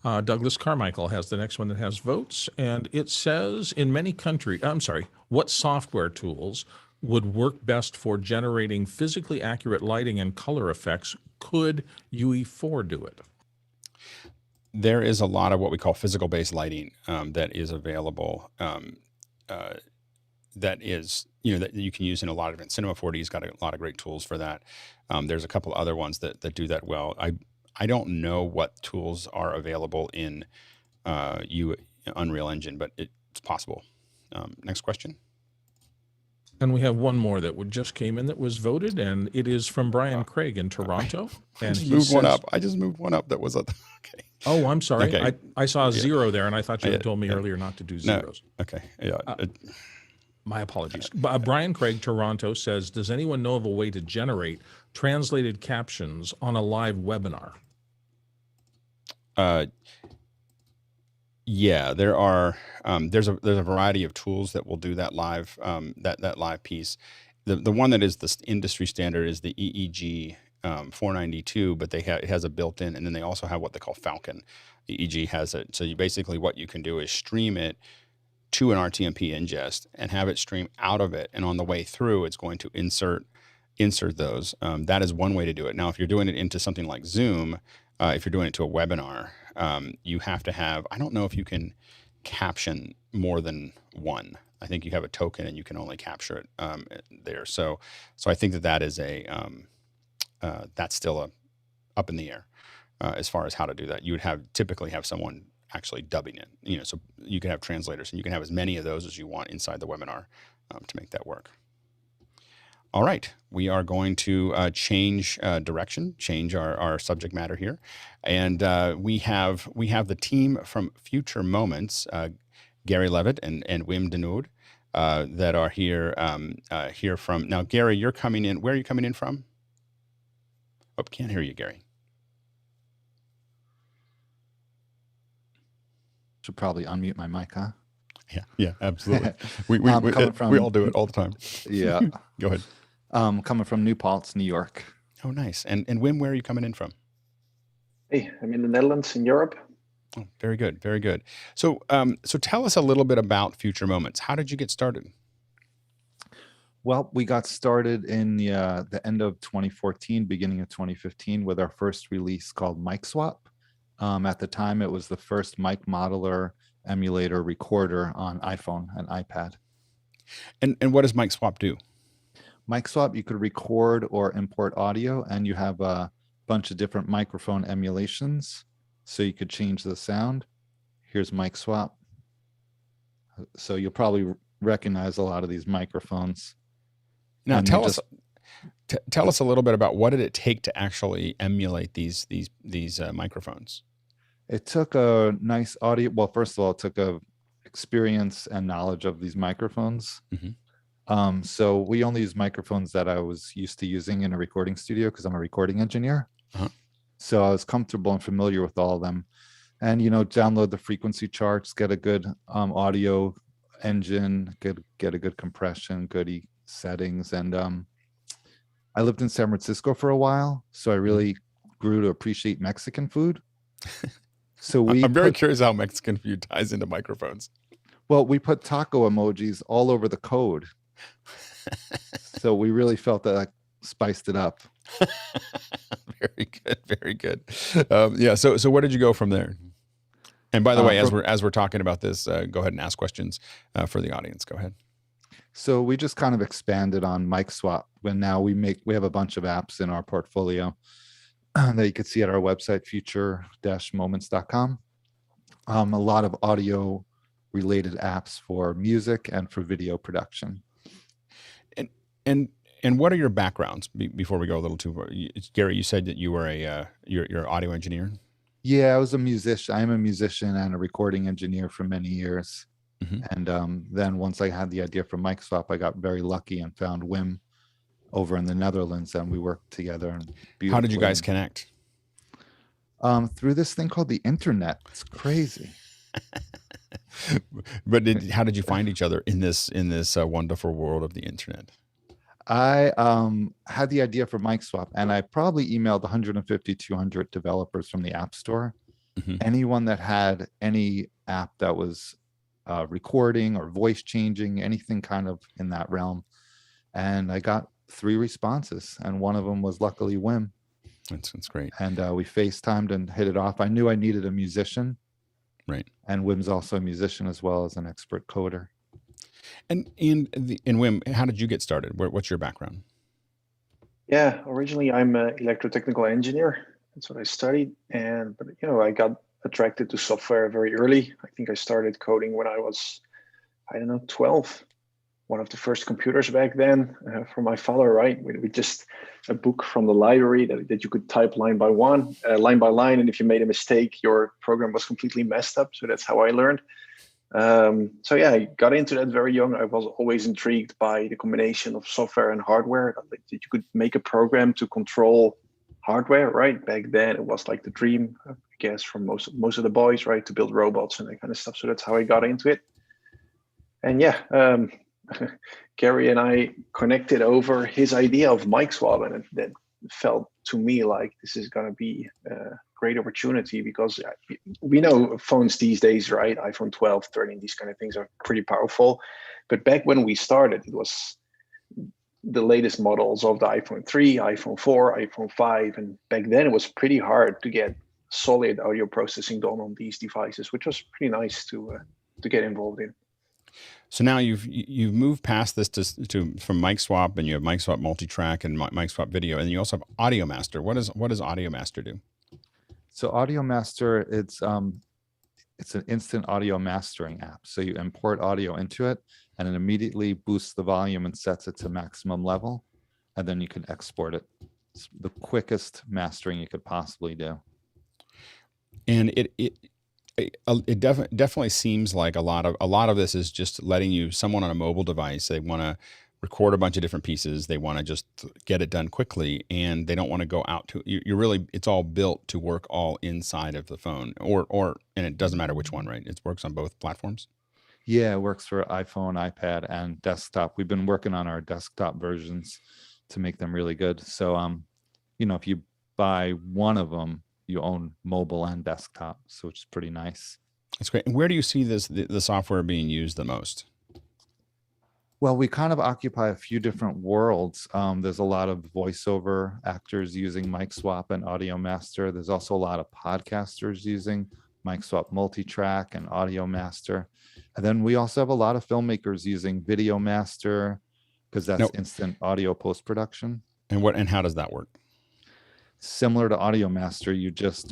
Douglas Carmichael has the next one that has votes, and it says in many countries, what software tools would work best for generating physically accurate lighting and color effects? Could UE4 do it? There is a lot of what we call physical-based lighting that is available. That is, that you can use in a lot of different. Cinema 4D's got a lot of great tools for that. There's a couple other ones that do that well. I don't know what tools are available in Unreal Engine, but it's possible. Next question. And we have one more that just came in that was voted, and it is from Brian Craig in Toronto. And he moved one up. I just moved one up that was okay. Oh, I'm sorry. Okay. I saw a zero there, and I thought you had told me earlier not to do zeros. No. Okay. Yeah. My apologies. Brian Craig, Toronto, says, does anyone know of a way to generate translated captions on a live webinar? Yeah, there are. There's a variety of tools that will do that live that live piece. The one that is the industry standard is the EEG 492, but it has a built-in, and then they also have what they call Falcon. The EEG has it. So what you can do is stream it to an RTMP ingest and have it stream out of it, and on the way through, it's going to insert those. That is one way to do it. Now, if you're doing it into something like Zoom, if you're doing it to a webinar, you have to have, I don't know if you can caption more than one. I think you have a token and you can only capture it there. So I think that is that's still up in the air as far as how to do that. You would typically have someone actually dubbing it, so you can have translators, and you can have as many of those as you want inside the webinar to make that work. All right, we are going to change direction, change our subject matter here, and we have the team from Future Moments, Gary Levitt and Wim Denoud, that are here from. Now, Gary, you're coming in. Where are you coming in from? Oh, can't hear you, Gary. Should probably unmute my mic, huh? Yeah, absolutely. We all do it all the time. Yeah. Go ahead. Coming from New Paltz, New York. Oh, nice. And Wim, where are you coming in from? Hey, I'm in the Netherlands, in Europe. Oh, very good, very good. So tell us a little bit about Future Moments. How did you get started? Well, we got started in the end of 2014, beginning of 2015, with our first release called Mic Swap. At the time, it was the first mic modeler emulator recorder on iPhone and iPad. And what does Mic Swap do? Mic Swap, you could record or import audio, and you have a bunch of different microphone emulations, so you could change the sound. Here's Mic Swap. So you'll probably recognize a lot of these microphones. Now, tell us a little bit about what did it take to actually emulate these microphones? It took a nice audio. Well, first of all, it took a experience and knowledge of these microphones. Mm-hmm. So we only use microphones that I was used to using in a recording studio because I'm a recording engineer. Uh-huh. So I was comfortable and familiar with all of them. And, download the frequency charts, get a good audio engine, get a good compression, good settings. And I lived in San Francisco for a while, so I really grew to appreciate Mexican food. So I'm very curious how Mexican food ties into microphones. Well, we put taco emojis all over the code. So we really felt that spiced it up. Very good, very good. Yeah. So where did you go from there? And by the way, as we're talking about this, go ahead and ask questions for the audience. Go ahead. So we just kind of expanded on mic swap. When now we have a bunch of apps in our portfolio that you could see at our website, future-moments.com. A lot of audio related apps for music and for video production. And what are your backgrounds before we go a little too far? Gary, you said that you were you're an audio engineer. Yeah, I was a musician. I'm a musician and a recording engineer for many years. And then once I had the idea for mic swap, I got very lucky and found Wim over in the Netherlands, and we worked together. How did you guys connect? Through this thing called the internet. It's crazy. But how did you find each other in this wonderful world of the internet? I had the idea for mic swap, and I probably emailed 150, 200 developers from the App Store. Anyone that had any app that was recording or voice changing, anything kind of in that realm. And I got 3 responses, and one of them was luckily Wim. That's great. And we FaceTimed and hit it off. I knew I needed a musician. Right. And Wim's also a musician as well as an expert coder. And Wim, how did you get started? What's your background? Yeah, originally I'm an electrotechnical engineer. That's what I studied. But I got attracted to software very early. I think I started coding when I was, 12. One of the first computers back then from my father, right? We just a book from the library that you could type line by line, and if you made a mistake, your program was completely messed up. So that's how I learned. So yeah, I got into that very young. I was always intrigued by the combination of software and hardware. That you could make a program to control hardware, right? Back then it was like the dream, I guess, from most of the boys, right? To build robots and that kind of stuff. So that's how I got into it. And yeah, Gary and I connected over his idea of mic swap, and that felt to me like this is going to be a great opportunity, because we know phones these days, right? iPhone 12, 13, these kind of things are pretty powerful. But back when we started, it was the latest models of the iPhone 3, iPhone 4, iPhone 5. And back then it was pretty hard to get solid audio processing done on these devices, which was pretty nice to get involved in. So now you've moved past this from mic swap, and you have mic swap multi-track and mic swap video, and you also have Audio Master. What does Audio Master do? So Audio Master, it's an instant audio mastering app. So you import audio into it, and it immediately boosts the volume and sets it to maximum level, and then you can export it. It's the quickest mastering you could possibly do. And it definitely seems like a lot of this is just letting someone on a mobile device, they want to record a bunch of different pieces, they want to just get it done quickly, and they don't want to go out to it's all built to work all inside of the phone, and it doesn't matter which one, right? It works on both platforms. Yeah, it works for iPhone, iPad, and desktop. We've been working on our desktop versions to make them really good. So if you buy one of them, you own mobile and desktop, so it's pretty nice. That's great. And where do you see the software being used the most? Well, we kind of occupy a few different worlds. There's a lot of voiceover actors using mic swap and Audio Master. There's also a lot of podcasters using mic swap multi-track and Audio Master. And then we also have a lot of filmmakers using Video Master, because that's instant audio post-production. And how does that work? Similar to Audio Master, you just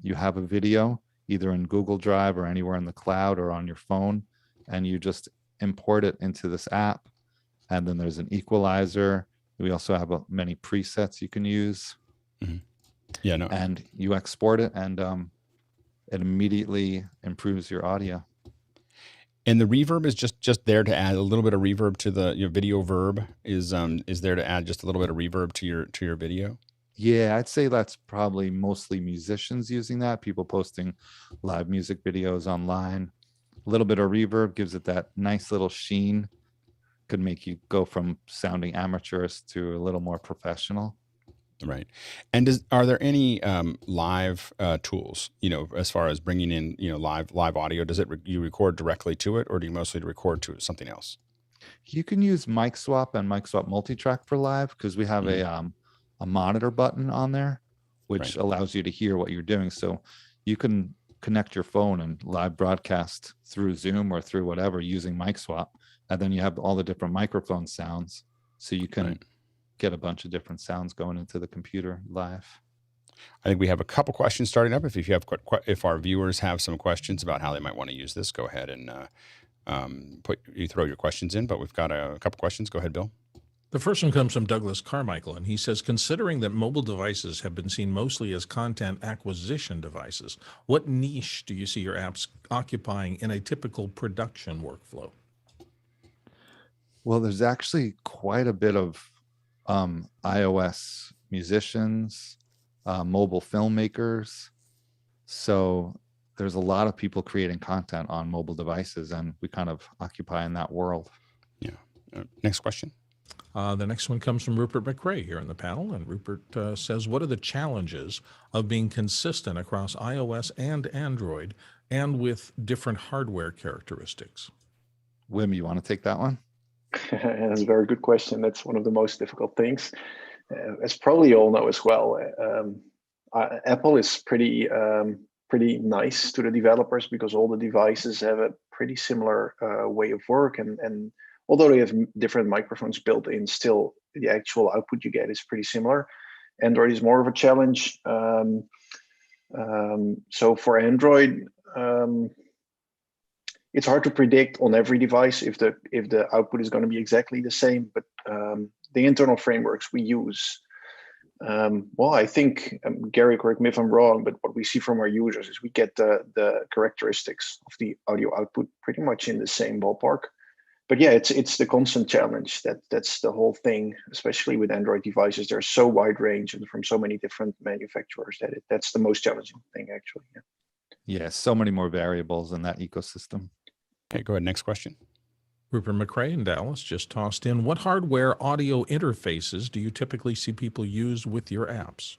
you have a video either in Google Drive or anywhere in the cloud or on your phone, and you just import it into this app. And then there's an equalizer. We also have many presets you can use. Mm-hmm. Yeah, no. And you export it, and it immediately improves your audio. And the reverb is just there to add a little bit of reverb to your video. Verb is there to add just a little bit of reverb to your video. Yeah, I'd say that's probably mostly musicians using that, people posting live music videos online. A little bit of reverb gives it that nice little sheen, could make you go from sounding amateurish to a little more professional. Right. And are there any live tools, as far as bringing in, live audio? Does you record directly to it, or do you mostly record to something else? You can use mic swap and mic swap multitrack for live, because we have a monitor button on there, which allows you to hear what you're doing. So you can connect your phone and live broadcast through Zoom or through whatever using mic swap. And then you have all the different microphone sounds. So you can get a bunch of different sounds going into the computer live. I think we have a couple questions starting up. If our viewers have some questions about how they might want to use this, go ahead and throw your questions in. But we've got a couple questions. Go ahead, Bill. The first one comes from Douglas Carmichael, and he says, considering that mobile devices have been seen mostly as content acquisition devices, what niche do you see your apps occupying in a typical production workflow? Well, there's actually quite a bit of iOS musicians, mobile filmmakers. So there's a lot of people creating content on mobile devices, and we kind of occupy in that world. Yeah. Next question. The next one comes from Rupert McRae here in the panel, and Rupert says, what are the challenges of being consistent across iOS and Android and with different hardware characteristics? Wim, you want to take that one? That's a very good question. That's one of the most difficult things. As probably you all know as well, Apple is pretty nice to the developers, because all the devices have a pretty similar way of work, and although they have different microphones built in, still the actual output you get is pretty similar. Android is more of a challenge. So for Android, it's hard to predict on every device if the output is going to be exactly the same. But the internal frameworks we use, well, I think, Gary, correct me if I'm wrong, but what we see from our users is we get the characteristics of the audio output pretty much in the same ballpark. But yeah, it's the constant challenge. That's the whole thing, especially with Android devices. They're so wide range and from so many different manufacturers that's the most challenging thing, actually. Yeah, so many more variables in that ecosystem. Okay, go ahead. Next question. Rupert McRae in Dallas just tossed in, what hardware audio interfaces do you typically see people use with your apps?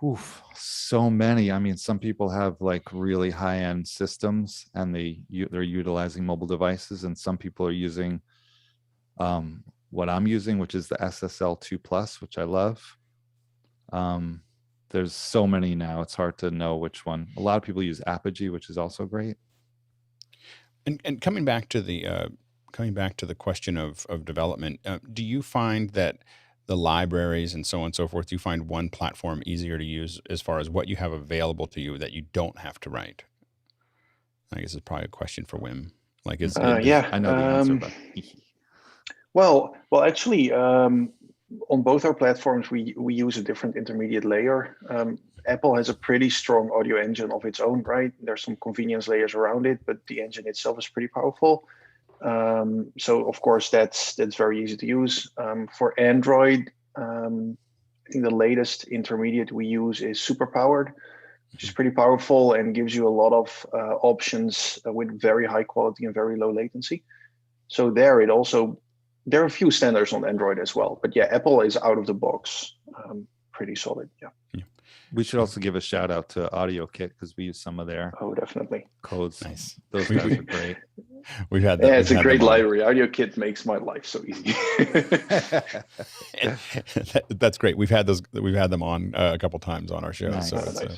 Oof, so many. I mean, some people have like really high-end systems, and they're utilizing mobile devices, and some people are using what I'm using, which is the SSL 2 Plus, which I love. There's so many now, it's hard to know which one. A lot of people use Apogee, which is also great. And coming back to the question of development, do you find that the libraries and so on and so forth, do you find one platform easier to use as far as what you have available to you that you don't have to write? I guess it's probably a question for Wim. Like, yeah, I know the answer, but well, actually, on both our platforms, we use a different intermediate layer. Apple has a pretty strong audio engine of its own, right? There's some convenience layers around it, but the engine itself is pretty powerful. So of course that's very easy to use. For Android, I think the latest intermediate we use is super powered, which is pretty powerful and gives you a lot of options with very high quality and very low latency. So there are a few standards on Android as well, but yeah, Apple is out of the box pretty solid. Yeah. we should also give a shout out to AudioKit, because we use some of their definitely codes. Nice. Those guys are great. We've had that. Yeah, it's a great library. AudioKit makes my life so easy. That's great. We've had them on a couple times on our show. Nice. So Nice.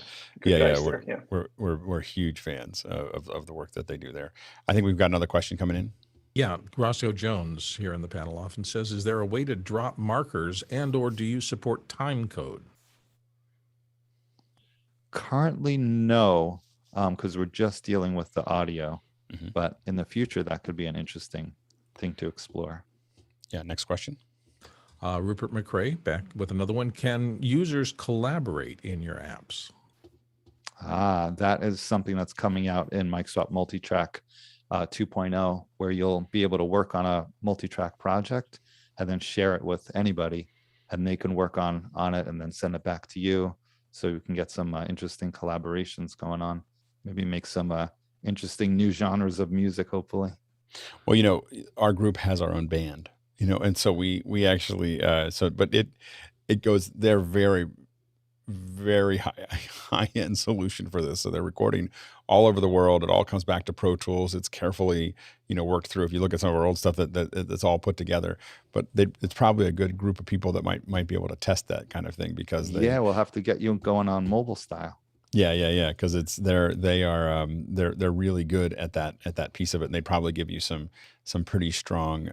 we're huge fans of the work that they do there. I think we've got another question coming in. Yeah, Rossio Jones here in the panel often says, is there a way to drop markers and/or do you support time code? Currently, no, because we're just dealing with the audio. Mm-hmm. But in the future, that could be an interesting thing to explore. Yeah, next question. Rupert McRae back with another one. Can users collaborate in your apps? That is something that's coming out in MicSwap Multitrack 2.0, where you'll be able to work on a multi-track project and then share it with anybody, and they can work on it and then send it back to you. So you can get some interesting collaborations going on. Maybe make some interesting new genres of music, hopefully. Well, you know, our group has our own band, you know, and so we actually but it goes, they're very high end solution for this. So they're recording all over the world. It all comes back to Pro Tools. It's carefully, you know, worked through. If you look at some of our old stuff, that's all put together. But it's probably a good group of people that might be able to test that kind of thing, because Yeah, we'll have to get you going on mobile style. yeah, because they're really good at that piece of it, and they probably give you some pretty strong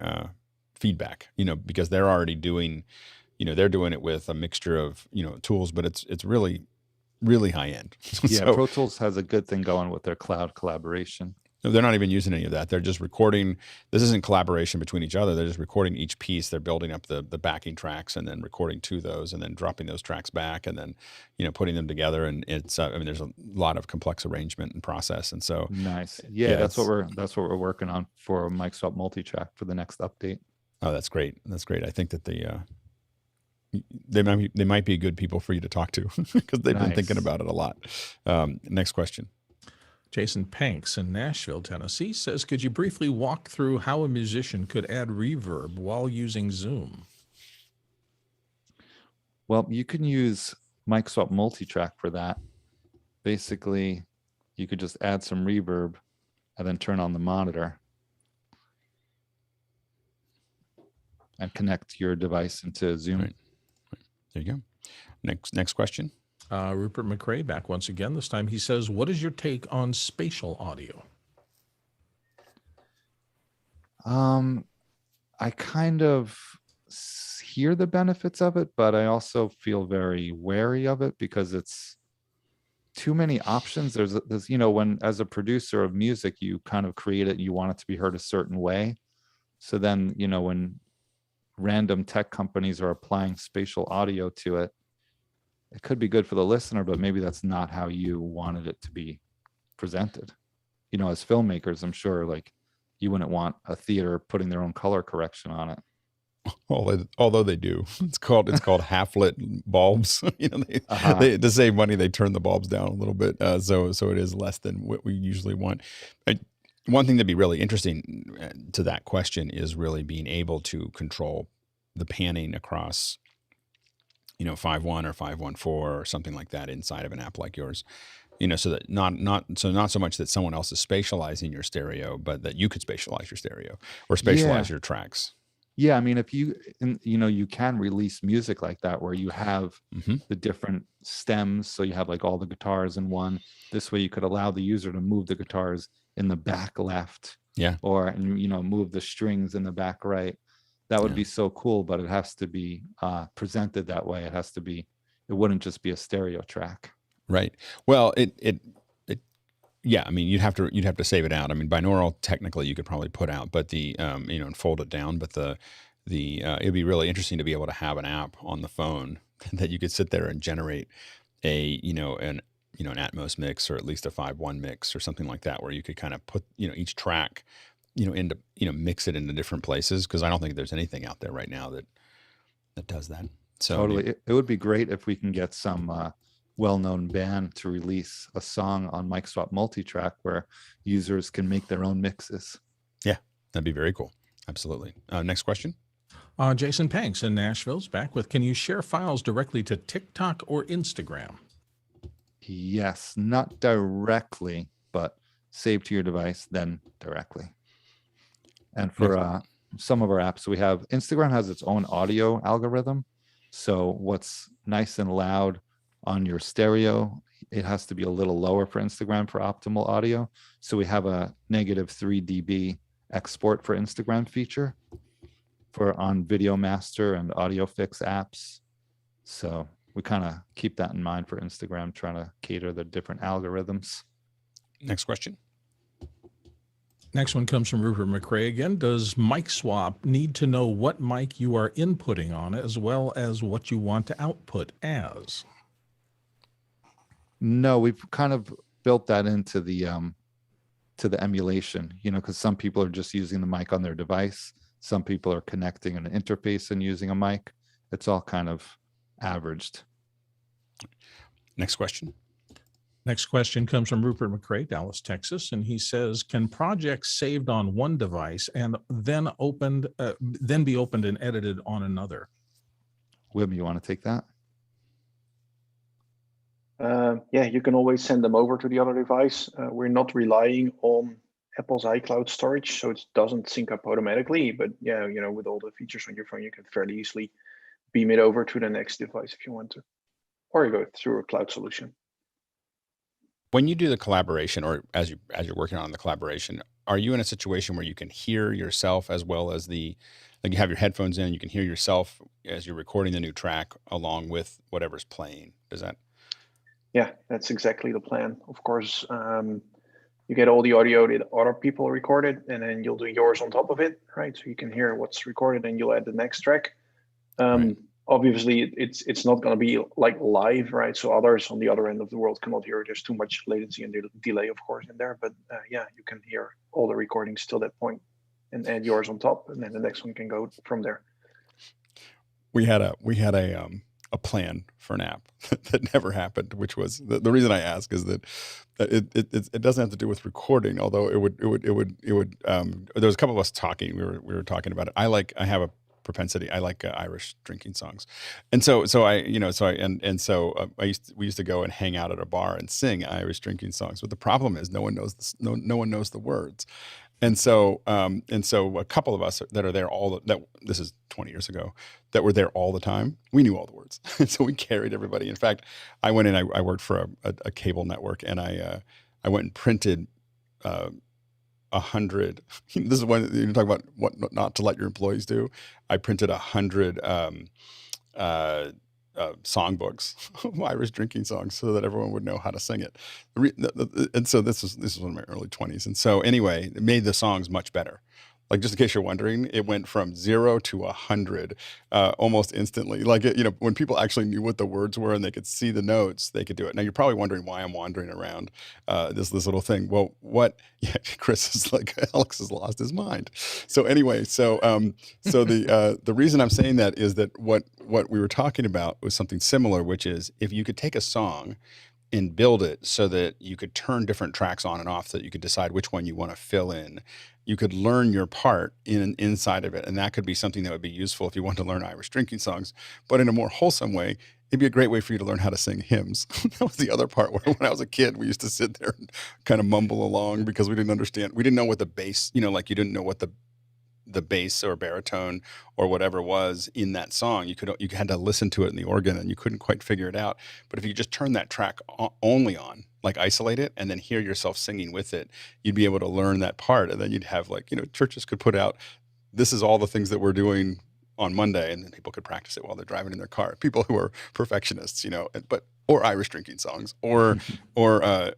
feedback, you know, because they're already doing, you know, they're doing it with a mixture of, you know, tools, but it's really high end. Yeah, So Pro Tools has a good thing going with their cloud collaboration. they're not even using any of that. They're just recording. This isn't collaboration between each other. They're just recording each piece. They're building up the backing tracks and then recording to those and then dropping those tracks back and then, you know, putting them together. And it's, I mean, there's a lot of complex arrangement and process. And so nice. Yeah, that's what we're working on for Mic Swap Multitrack for the next update. Oh, that's great. That's great. I think that they might be good people for you to talk to because they've been thinking about it a lot. Next question. Jason Panks in Nashville, Tennessee says, could you briefly walk through how a musician could add reverb while using Zoom? Well, you can use Mic Swap Multitrack for that. Basically, you could just add some reverb and then turn on the monitor and connect your device into Zoom. Right. There you go. Next question. Rupert McRae back once again. This time he says, what is your take on spatial audio? I kind of hear the benefits of it, but I also feel very wary of it because it's too many options. There's, you know, when as a producer of music, you kind of create it, you want it to be heard a certain way. So then, you know, when random tech companies are applying spatial audio to it, it could be good for the listener, but maybe that's not how you wanted it to be presented. You know, as filmmakers, I'm sure like you wouldn't want a theater putting their own color correction on it. Although they do. It's called half lit bulbs. You know, they to save money, they turn the bulbs down a little bit. So it is less than what we usually want. One thing that'd be really interesting to that question is really being able to control the panning across, you know, 5.1 or 5.1.4 or something like that inside of an app like yours, you know, so that not so much that someone else is spatializing your stereo, but that you could spatialize your stereo or spatialize your tracks. Yeah, I mean, if you know, you can release music like that where you have the different stems, so you have like all the guitars in one. This way, you could allow the user to move the guitars in the back left, or you know, move the strings in the back right. That would be so cool, but it has to be presented that way. It has to be. It wouldn't just be a stereo track. Right. Well, yeah. I mean, you'd have to save it out. I mean, binaural technically you could probably put out, but you know, and fold it down. But it'd be really interesting to be able to have an app on the phone that you could sit there and generate an Atmos mix or at least a 5.1 mix or something like that, where you could kind of put, you know, each track, you know, into, you know, mix it into different places, because I don't think there's anything out there right now that does that. So totally, it would be great if we can get some well-known band to release a song on Mic Swap Multitrack where users can make their own mixes. Yeah, that'd be very cool. Absolutely. Next question. Jason Panks in Nashville's back with, can you share files directly to TikTok or Instagram? Yes, not directly, but save to your device, then directly. And for some of our apps, we have Instagram has its own audio algorithm. So what's nice and loud on your stereo, it has to be a little lower for Instagram for optimal audio. So we have a -3 dB export for Instagram feature on Video Master and Audio Fix apps. So we kind of keep that in mind for Instagram, trying to cater the different algorithms. Next question. Next one comes from Rupert McRae again. Does Mic Swap need to know what mic you are inputting on as well as what you want to output as? No, we've kind of built that into the emulation, you know, because some people are just using the mic on their device. Some people are connecting an interface and using a mic. It's all kind of averaged. Next question. Next question comes from Rupert McCrae, Dallas, Texas, and he says, "Can projects saved on one device and then be opened and edited on another?" Wim, you want to take that? Yeah, you can always send them over to the other device. We're not relying on Apple's iCloud storage, so it doesn't sync up automatically. But yeah, with all the features on your phone, you can fairly easily beam it over to the next device if you want to, or you go through a cloud solution. When you do the collaboration, or as you're working on the collaboration, are you in a situation where you can hear yourself as well as like you have your headphones in, you can hear yourself as you're recording the new track along with whatever's playing? Is that? Yeah, that's exactly the plan. Of course, you get all the audio that other people recorded, and then you'll do yours on top of it, right? So you can hear what's recorded, and you'll add the next track. Right. Obviously, it's not going to be like live, right? So others on the other end of the world cannot hear. There's too much latency and delay, of course, in there. But yeah, you can hear all the recordings till that point, and add yours on top, and then the next one can go from there. We had a plan for an app that never happened, which was the reason I ask is that it doesn't have to do with recording, although it would there was a couple of us talking, we were talking about it. I have a propensity. I like Irish drinking songs. And so we used to go and hang out at a bar and sing Irish drinking songs. But the problem is no one knows no one knows the words. And so a couple of us that are there this is 20 years ago, that were there all the time, we knew all the words. And so we carried everybody. In fact, I went in, I worked for a cable network, and I went and printed 100. This is when you talk about what not to let your employees do. I printed 100 songbooks of Irish drinking songs so that everyone would know how to sing it. And so this was in my early 20s. And so anyway, it made the songs much better. Like, just in case you're wondering, it went from 0 to 100 almost instantly. Like, when people actually knew what the words were and they could see the notes, they could do it. Now, you're probably wondering why I'm wandering around this little thing. Well, yeah, Chris is like, Alex has lost his mind. So anyway, the reason I'm saying that is that what we were talking about was something similar, which is if you could take a song and build it so that you could turn different tracks on and off, so that you could decide which one you want to fill in. You could learn your part inside of it. And that could be something that would be useful if you want to learn Irish drinking songs. But in a more wholesome way, it'd be a great way for you to learn how to sing hymns. That was the other part where when I was a kid, we used to sit there and kind of mumble along because we didn't understand. We didn't know what the bass, like you didn't know what the bass or baritone or whatever was in that song. You had to listen to it in the organ, and you couldn't quite figure it out. But if you just turn that track only on, like isolate it, and then hear yourself singing with it, you'd be able to learn that part. And then you'd have churches could put out, this is all the things that we're doing on Monday, and then people could practice it while they're driving in their car. People who are perfectionists, or Irish drinking songs, or the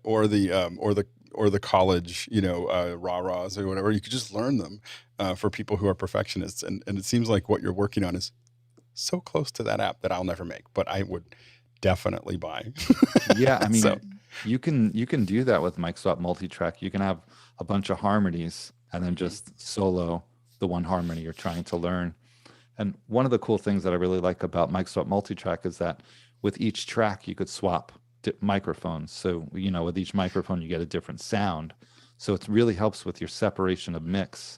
college, rah-rahs or whatever. You could just learn them for people who are perfectionists. And it seems like what you're working on is so close to that app that I'll never make, but I would definitely buy. Yeah, I mean, you can do that with MicSwap multi-track. You can have a bunch of harmonies and then just solo the one harmony you're trying to learn. And one of the cool things that I really like about MicSwap multi-track is that with each track, you could swap microphones. So, with each microphone, you get a different sound. So it really helps with your separation of mix.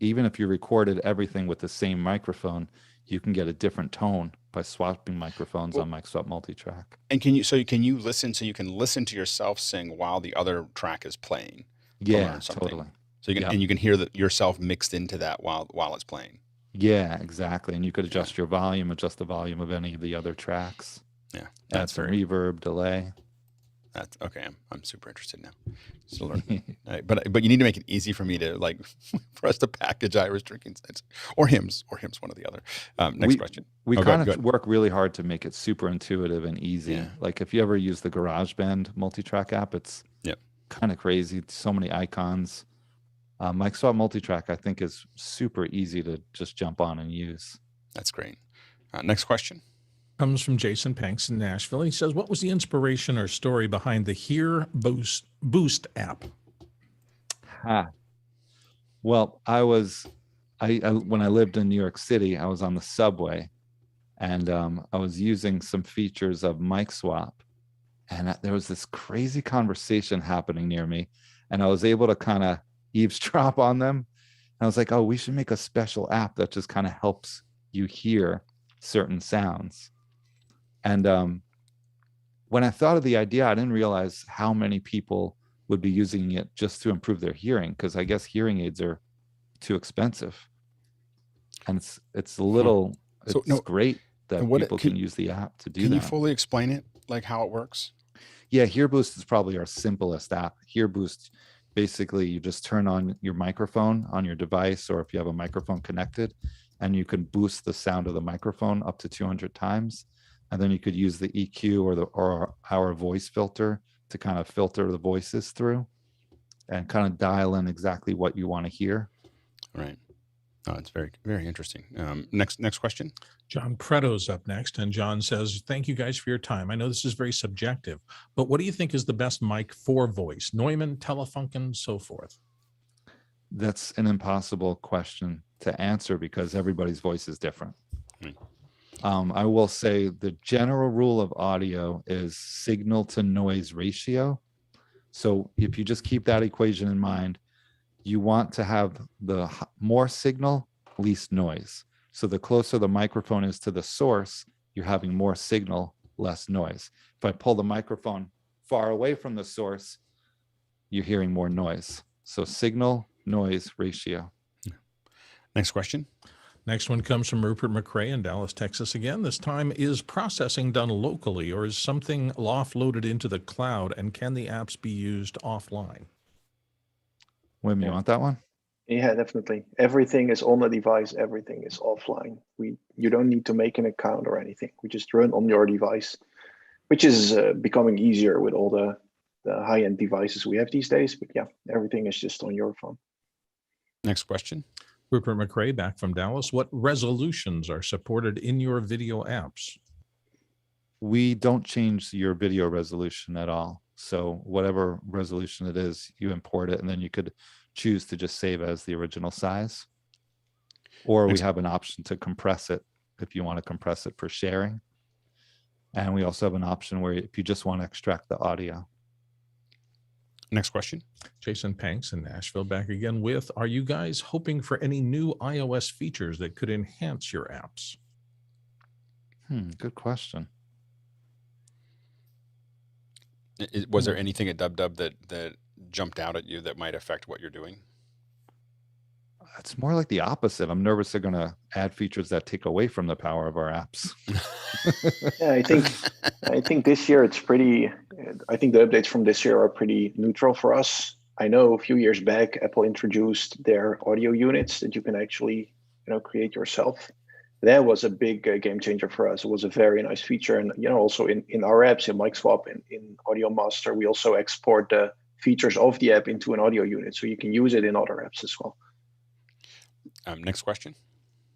Even if you recorded everything with the same microphone, you can get a different tone by swapping microphones on MicSwap multi-track. And can you listen to yourself sing while the other track is playing? Yeah, totally. So you can hear that yourself mixed into that while it's playing. Yeah, exactly. And you could adjust your volume, adjust the volume of any of the other tracks. Yeah, that's some reverb, delay. That's okay. I'm super interested now. So learn. But you need to make it easy for me to for us to package Irish drinking songs or hymns, one or the other. Next question. We kind of work really hard to make it super intuitive and easy. Yeah. Like if you ever use the GarageBand multi-track app, it's kind of crazy. So many icons. MicSwap multi-track, I think, is super easy to just jump on and use. That's great. Next question. Comes from Jason Panks in Nashville. He says, what was the inspiration or story behind the Hear Boost app? Well, when I lived in New York City, I was on the subway, and I was using some features of MicSwap, and there was this crazy conversation happening near me, and I was able to kind of eavesdrop on them. And I was like, oh, we should make a special app that just kind of helps you hear certain sounds. And when I thought of the idea, I didn't realize how many people would be using it just to improve their hearing, because I guess hearing aids are too expensive. And it's a little, it's great that people can use the app to do that. Can you fully explain it, like how it works? Yeah, HearBoost is probably our simplest app. HearBoost, basically you just turn on your microphone on your device, or if you have a microphone connected, and you can boost the sound of the microphone up to 200 times. And then you could use the EQ or our voice filter to kind of filter the voices through and kind of dial in exactly what you want to hear. Right. Oh, it's very, very interesting. Next question. John Preto's up next, and John says, thank you guys for your time. I know this is very subjective, but what do you think is the best mic for voice? Neumann, Telefunken, so forth? That's an impossible question to answer because everybody's voice is different. I will say the general rule of audio is signal to noise ratio. So if you just keep that equation in mind, you want to have the more signal, least noise. So the closer the microphone is to the source, you're having more signal, less noise. If I pull the microphone far away from the source, you're hearing more noise. So signal, noise ratio. Next question. Next one comes from Rupert McRae in Dallas, Texas again. This time, is processing done locally, or is something offloaded into the cloud, and can the apps be used offline? Wim, you want that one? Yeah, definitely. Everything is on the device. Everything is offline. You don't need to make an account or anything. We just run on your device, which is becoming easier with all the high-end devices we have these days. But yeah, everything is just on your phone. Next question. Rupert McRae back from Dallas. What resolutions are supported in your video apps? We don't change your video resolution at all. So whatever resolution it is, you import it, and then you could choose to just save as the original size. Or we have an option to compress it if you want to compress it for sharing. And we also have an option where if you just want to extract the audio. Next question. Jason Panks in Nashville back again with, are you guys hoping for any new iOS features that could enhance your apps? Good question. Was there anything at DubDub that jumped out at you that might affect what you're doing? It's more like the opposite. I'm nervous they're going to add features that take away from the power of our apps. Yeah, I think this year it's pretty. I think the updates from this year are pretty neutral for us. I know a few years back, Apple introduced their audio units that you can actually, create yourself. That was a big game changer for us. It was a very nice feature, and also in our apps, in Mic Swap, in Audio Master, we also export the features of the app into an audio unit, so you can use it in other apps as well. Next question.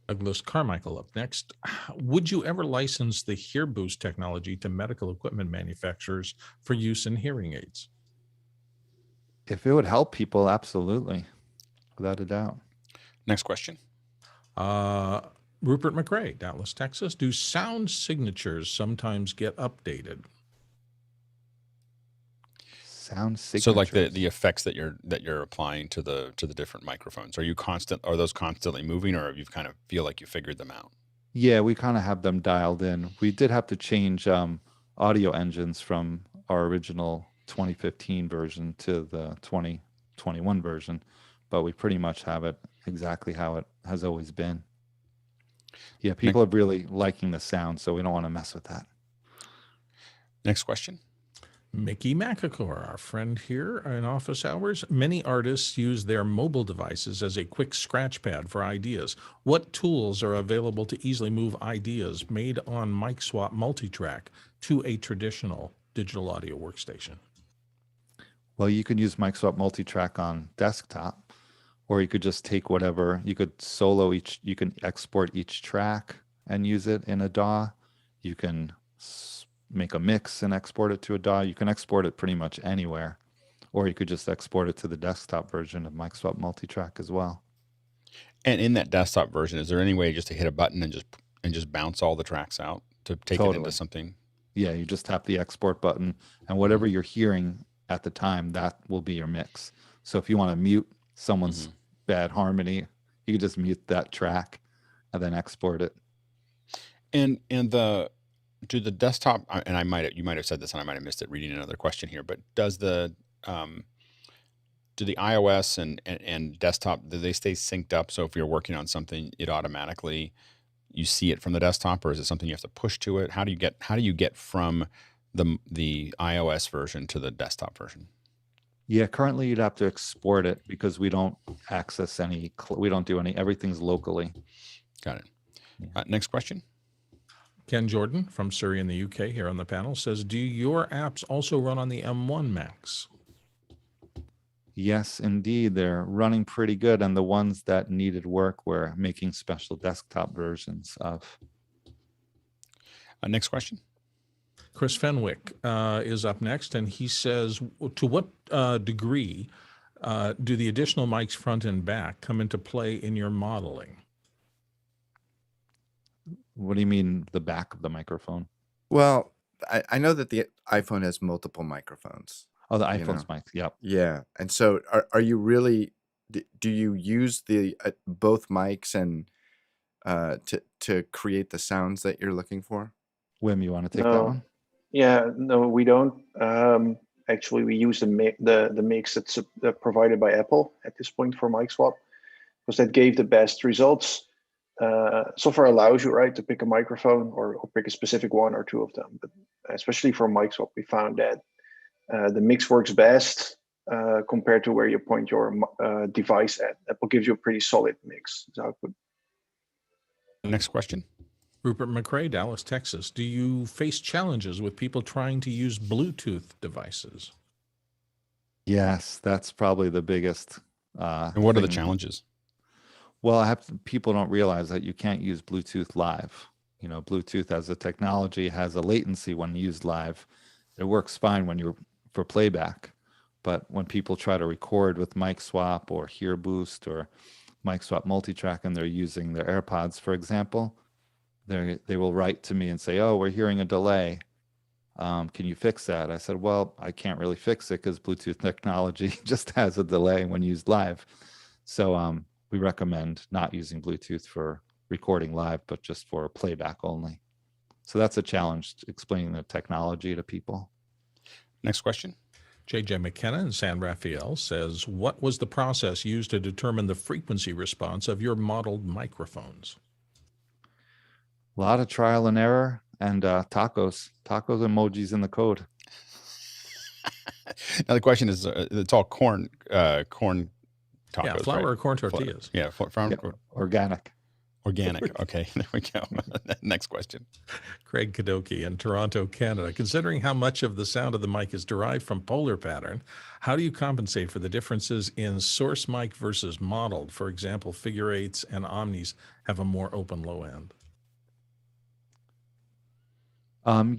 Douglas Carmichael up next. Would you ever license the HearBoost technology to medical equipment manufacturers for use in hearing aids? If it would help people, absolutely, without a doubt. Next question. Rupert McRae, Dallas, Texas. Do sound signatures sometimes get updated? Sound signatures. So like the effects that you're applying to the different microphones, are those constantly moving, or you kind of feel like you figured them out? Yeah, we kind of have them dialed in. We did have to change audio engines from our original 2015 version to the 2021 version, but we pretty much have it exactly how it has always been. Yeah, people are really liking the sound, so we don't want to mess with that. Next question. Mickey Macacor, our friend here in office hours. Many artists use their mobile devices as a quick scratch pad for ideas. What tools are available to easily move ideas made on Mic Swap Multitrack to a traditional digital audio workstation? Well, you can use Mic Swap Multitrack on desktop, or you could just take whatever, you could you can export each track and use it in a DAW. You can make a mix and export it to a DAW. You can export it pretty much anywhere, or you could just export it to the desktop version of Mic Swap Multitrack as well. And in that desktop version, is there any way just to hit a button and just bounce all the tracks out to take it into something? Yeah, you just tap the export button, and whatever you're hearing at the time, that will be your mix. So if you want to mute someone's bad harmony, you can just mute that track and then export it. And do the desktop, and you might have said this and I might have missed it reading another question here, but does the do the iOS and desktop, do they stay synced up? So if you're working on something, it automatically, you see it from the desktop, or is it something you have to push to it? How do you get from the iOS version to the desktop version? Yeah, currently you'd have to export it because we don't access we don't do any, everything's locally. Got it. Next question. Ken Jordan from Surrey in the UK here on the panel says, do your apps also run on the M1 Macs? Yes, indeed. They're running pretty good. And the ones that needed work, we're making special desktop versions of. Next question. Chris Fenwick is up next, and he says, to what degree do the additional mics front and back come into play in your modeling? What do you mean the back of the microphone? Well, I know that the iPhone has multiple microphones. Oh, the iPhone's mic. Yep. Yeah. And so are you really, do you use the both mics and to create the sounds that you're looking for? Wim, you want to take that one? Yeah, no, we don't. Actually, we use the mix that's provided by Apple at this point for mic swap, because that gave the best results. Software allows you, right, to pick a microphone or pick a specific one or two of them. But especially for mic swap, we found that the mix works best compared to where you point your device at. Apple gives you a pretty solid mix as output. Next question. Rupert McRae, Dallas, Texas. Do you face challenges with people trying to use Bluetooth devices? Yes, that's probably the biggest. And what are the challenges? Well, people don't realize that you can't use Bluetooth live. You know, Bluetooth as a technology has a latency when used live. It works fine when you're for playback, but when people try to record with mic swap or hear boost or mic swap multitrack and they're using their AirPods, for example, they will write to me and say, "Oh, we're hearing a delay. Can you fix that?" I said, "Well, I can't really fix it because Bluetooth technology just has a delay when used live." So we recommend not using Bluetooth for recording live, but just for playback only. So that's a challenge, explaining the technology to people. Next question. JJ McKenna in San Rafael says, what was the process used to determine the frequency response of your modeled microphones? A lot of trial and error and tacos emojis in the code. Now the question is, it's all corn tacos, yeah, flour right? or corn tortillas. Yeah, flour. Yeah, organic. Organic. Okay, there we go. Next question. Craig Kadoki in Toronto, Canada. Considering how much of the sound of the mic is derived from polar pattern, how do you compensate for the differences in source mic versus modeled? For example, figure eights and omnis have a more open low end.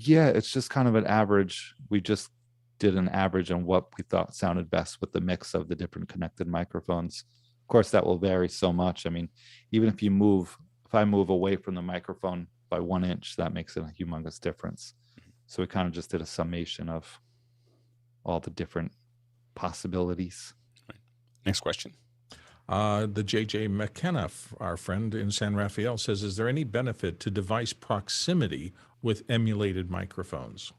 Yeah, it's just kind of an average. We just did an average on what we thought sounded best with the mix of the different connected microphones. Of course, that will vary so much. I mean, even if I move away from the microphone by 1 inch, that makes a humongous difference. So we kind of just did a summation of all the different possibilities. Right. Next question. The JJ McKenna, our friend in San Rafael, says, is there any benefit to device proximity with emulated microphones?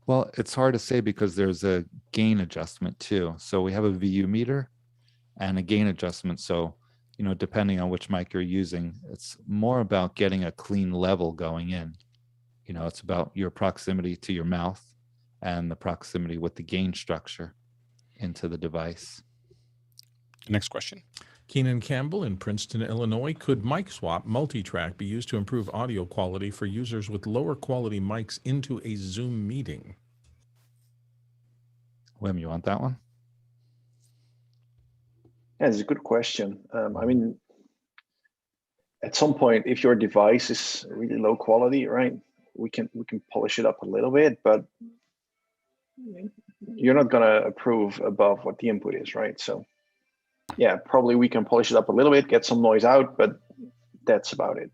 Well, it's hard to say because there's a gain adjustment too. So we have a VU meter and a gain adjustment. So, you know, depending on which mic you're using, it's more about getting a clean level going in. You know, it's about your proximity to your mouth and the proximity with the gain structure into the device. Next question. Keenan Campbell in Princeton, Illinois. Could mic swap multitrack be used to improve audio quality for users with lower quality mics into a Zoom meeting? Wim, you want that one? Yeah, it's a good question. I mean, at some point, if your device is really low quality, right, we can polish it up a little bit, but you're not going to approve above what the input is, right? So yeah, probably we can polish it up a little bit, get some noise out, but that's about it.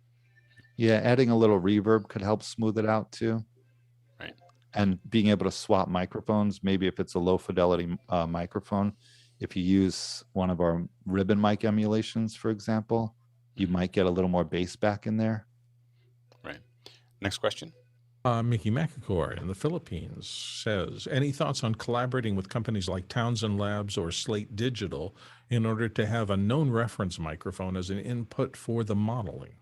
Yeah, adding a little reverb could help smooth it out too. Right. And being able to swap microphones, maybe if it's a low fidelity microphone, if you use one of our ribbon mic emulations, for example, you might get a little more bass back in there. Right. Next question. Mickey Macacor in the Philippines says, any thoughts on collaborating with companies like Townsend Labs or Slate Digital in order to have a known reference microphone as an input for the modeling?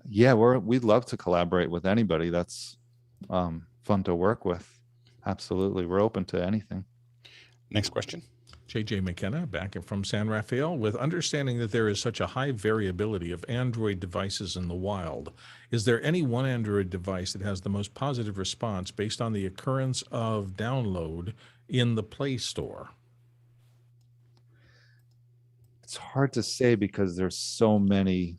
Yeah, we'd love to collaborate with anybody. That's fun to work with. Absolutely. We're open to anything. Next question. JJ McKenna back from San Rafael, with understanding that there is such a high variability of Android devices in the wild, is there any one Android device that has the most positive response based on the occurrence of download in the Play Store? It's hard to say because there's so many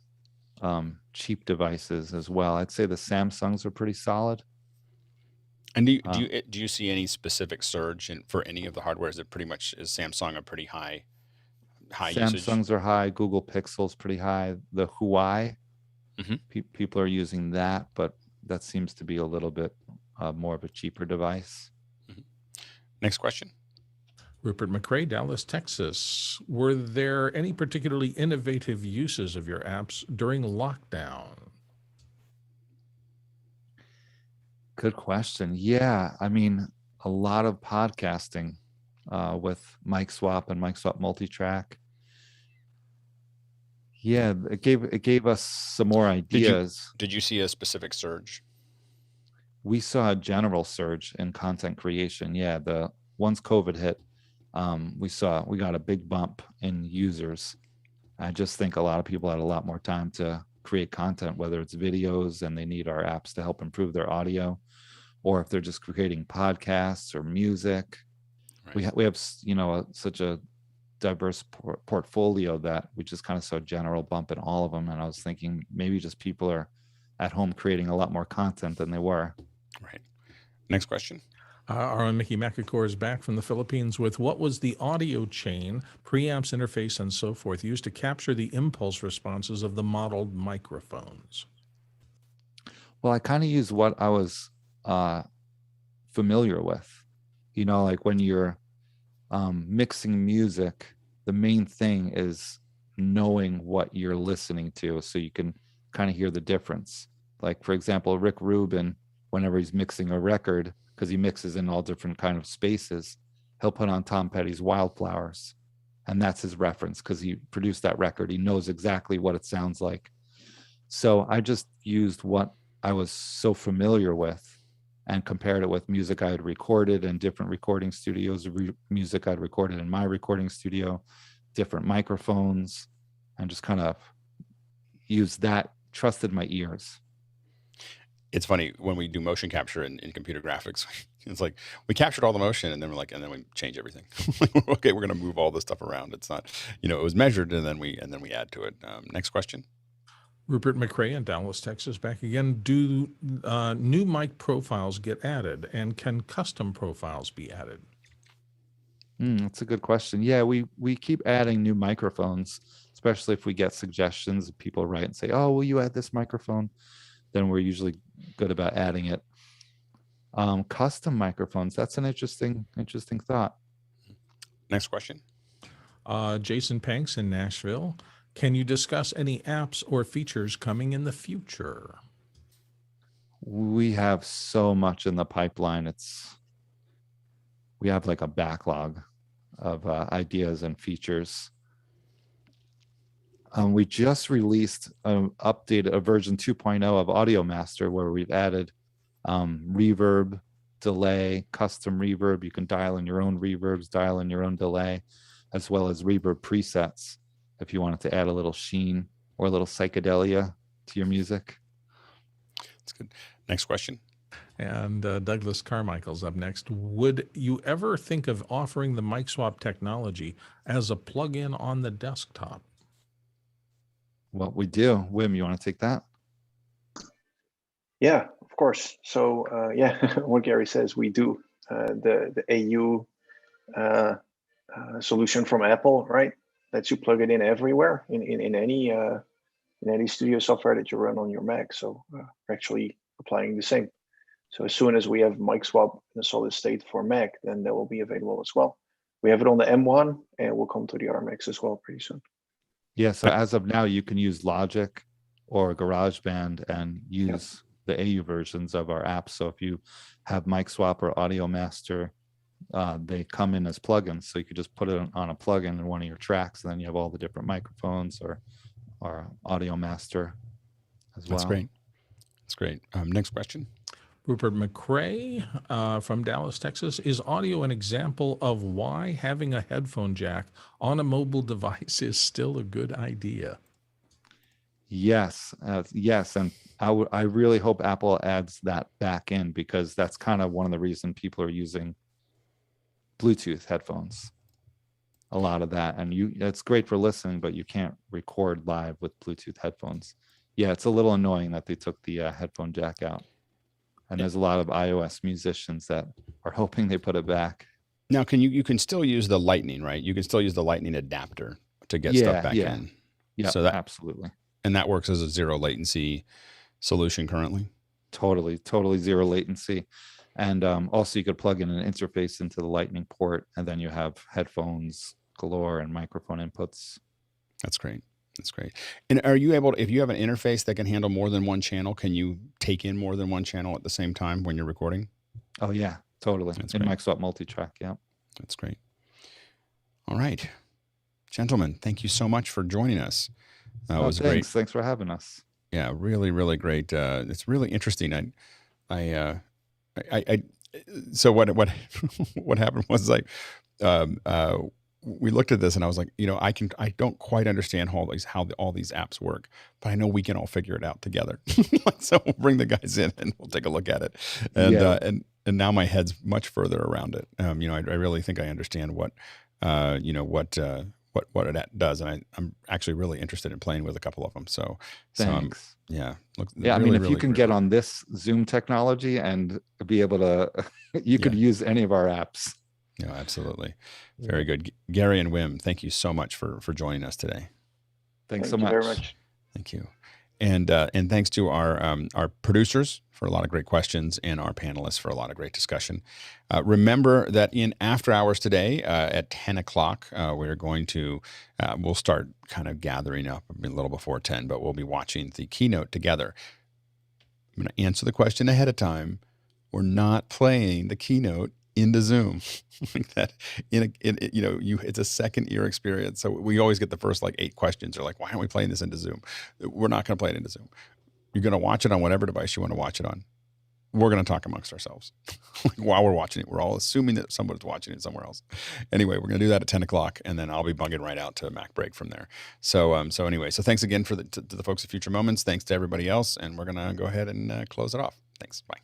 cheap devices as well. I'd say the Samsungs are pretty solid. And do you see any specific surge for any of the hardware? Is it pretty much, is Samsung a pretty high usage? Samsungs are high. Google Pixel's pretty high. The Huawei, people are using that, but that seems to be a little bit more of a cheaper device. Next question. Rupert McRae, Dallas, Texas. Were there any particularly innovative uses of your apps during lockdown? Good question. Yeah, I mean, a lot of podcasting with Mic Swap and Mic Swap Multitrack. Yeah, it gave us some more ideas. Did you see a specific surge? We saw a general surge in content creation. Yeah, once COVID hit, we got a big bump in users. I just think a lot of people had a lot more time to create content, whether it's videos and they need our apps to help improve their audio, or if they're just creating podcasts or music. Right. We have such a diverse portfolio that we just kind of saw a general bump in all of them. And I was thinking maybe just people are at home creating a lot more content than they were. Right. Next question. Our own Mickey Macacor is back from the Philippines with, what was the audio chain, preamps interface, and so forth used to capture the impulse responses of the modeled microphones? Well, I kind of used what I was familiar with. Like when you're mixing music, the main thing is knowing what you're listening to so you can kind of hear the difference. Like, for example, Rick Rubin, whenever he's mixing a record, because he mixes in all different kind of spaces, he'll put on Tom Petty's Wildflowers. And that's his reference because he produced that record. He knows exactly what it sounds like. So I just used what I was so familiar with and compared it with music I had recorded in different recording studios, music I'd recorded in my recording studio, different microphones, and just kind of used that, trusted my ears. It's funny when we do motion capture in computer graphics, it's like we captured all the motion and then and then we change everything. Okay, we're going to move all this stuff around. It's not, it was measured and then we add to it. Next question. Rupert McRae in Dallas, Texas, back again. Do new mic profiles get added, and can custom profiles be added? That's a good question. Yeah, we keep adding new microphones, especially if we get suggestions. People write and say, "Oh, will you add this microphone?" Then we're usually good about adding it. Custom microphones, that's an interesting thought. Next question. Jason Panks in Nashville. Can you discuss any apps or features coming in the future? We have so much in the pipeline. We have like a backlog of ideas and features. We just released a version 2.0 of Audio Master, where we've added reverb, delay, custom reverb. You can dial in your own reverbs, dial in your own delay, as well as reverb presets if you wanted to add a little sheen or a little psychedelia to your music. That's good. Next question. And Douglas Carmichael's up next. Would you ever think of offering the mic swap technology as a plugin on the desktop? What we do. Wim, you want to take that? Yeah, of course. So what Gary says, we do. The AU solution from Apple, right? Lets you plug it in everywhere in any in any studio software that you run on your Mac. So we're actually applying the same. So as soon as we have mic swap in a solid state for Mac, then that will be available as well. We have it on the M1 and we'll come to the RMX as well pretty soon. Yeah, so as of now, you can use Logic or GarageBand and use the AU versions of our apps. So if you have mic swap or audio master, they come in as plugins. So you could just put it on a plugin in one of your tracks, and then you have all the different microphones or audio master as well. That's great. That's great. Next question. Rupert McRae from Dallas, Texas. Is audio an example of why having a headphone jack on a mobile device is still a good idea? Yes, yes, and I really hope Apple adds that back in, because that's kind of one of the reasons people are using Bluetooth headphones. A lot of that, and it's great for listening, but you can't record live with Bluetooth headphones. Yeah, it's a little annoying that they took the headphone jack out. And there's a lot of iOS musicians that are hoping they put it back. Now, you can still use the Lightning, right? You can still use the Lightning adapter to get stuff back in. Yeah, so that, absolutely. And that works as a zero latency solution currently? Totally zero latency. And also you could plug in an interface into the Lightning port, and then you have headphones galore and microphone inputs. That's great. That's great. And are you able to, if you have an interface that can handle more than one channel, can you take in more than one channel at the same time when you're recording? Oh yeah, totally. That's in great. mic swap multi-track, yeah. That's great. All right. Gentlemen, thank you so much for joining us. It was great. Thanks for having us. Yeah, really, really great. It's really interesting. So what what happened was like, we looked at this and I was like, I don't quite understand how all these apps work, but I know we can all figure it out together. So we'll bring the guys in and we'll take a look at it. And and now my head's much further around it. I really think I understand what it does, and I'm actually really interested in playing with a couple of them. So thanks. Yeah. I mean, if you can get on this Zoom technology and be able to, you could use any of our apps. Yeah, absolutely. Very good. Gary and Wim, thank you so much for joining us today. Thanks so much. Very much. Thank you. And thanks to our producers for a lot of great questions and our panelists for a lot of great discussion. Remember that in after hours today at 10 o'clock, we're going to, we'll start kind of gathering up a little before 10, but we'll be watching the keynote together. I'm going to answer the question ahead of time. We're not playing the keynote into Zoom. That it's a second year experience. So we always get the first 8 questions. They're like, why aren't we playing this into Zoom? We're not going to play it into Zoom. You're going to watch it on whatever device you want to watch it on. We're going to talk amongst ourselves while we're watching it. We're all assuming that somebody's watching it somewhere else. Anyway, we're going to do that at 10 o'clock, and then I'll be bugging right out to Mac Break from there. So anyway, thanks again to the folks at Future Moments. Thanks to everybody else, and we're going to go ahead and close it off. Thanks. Bye.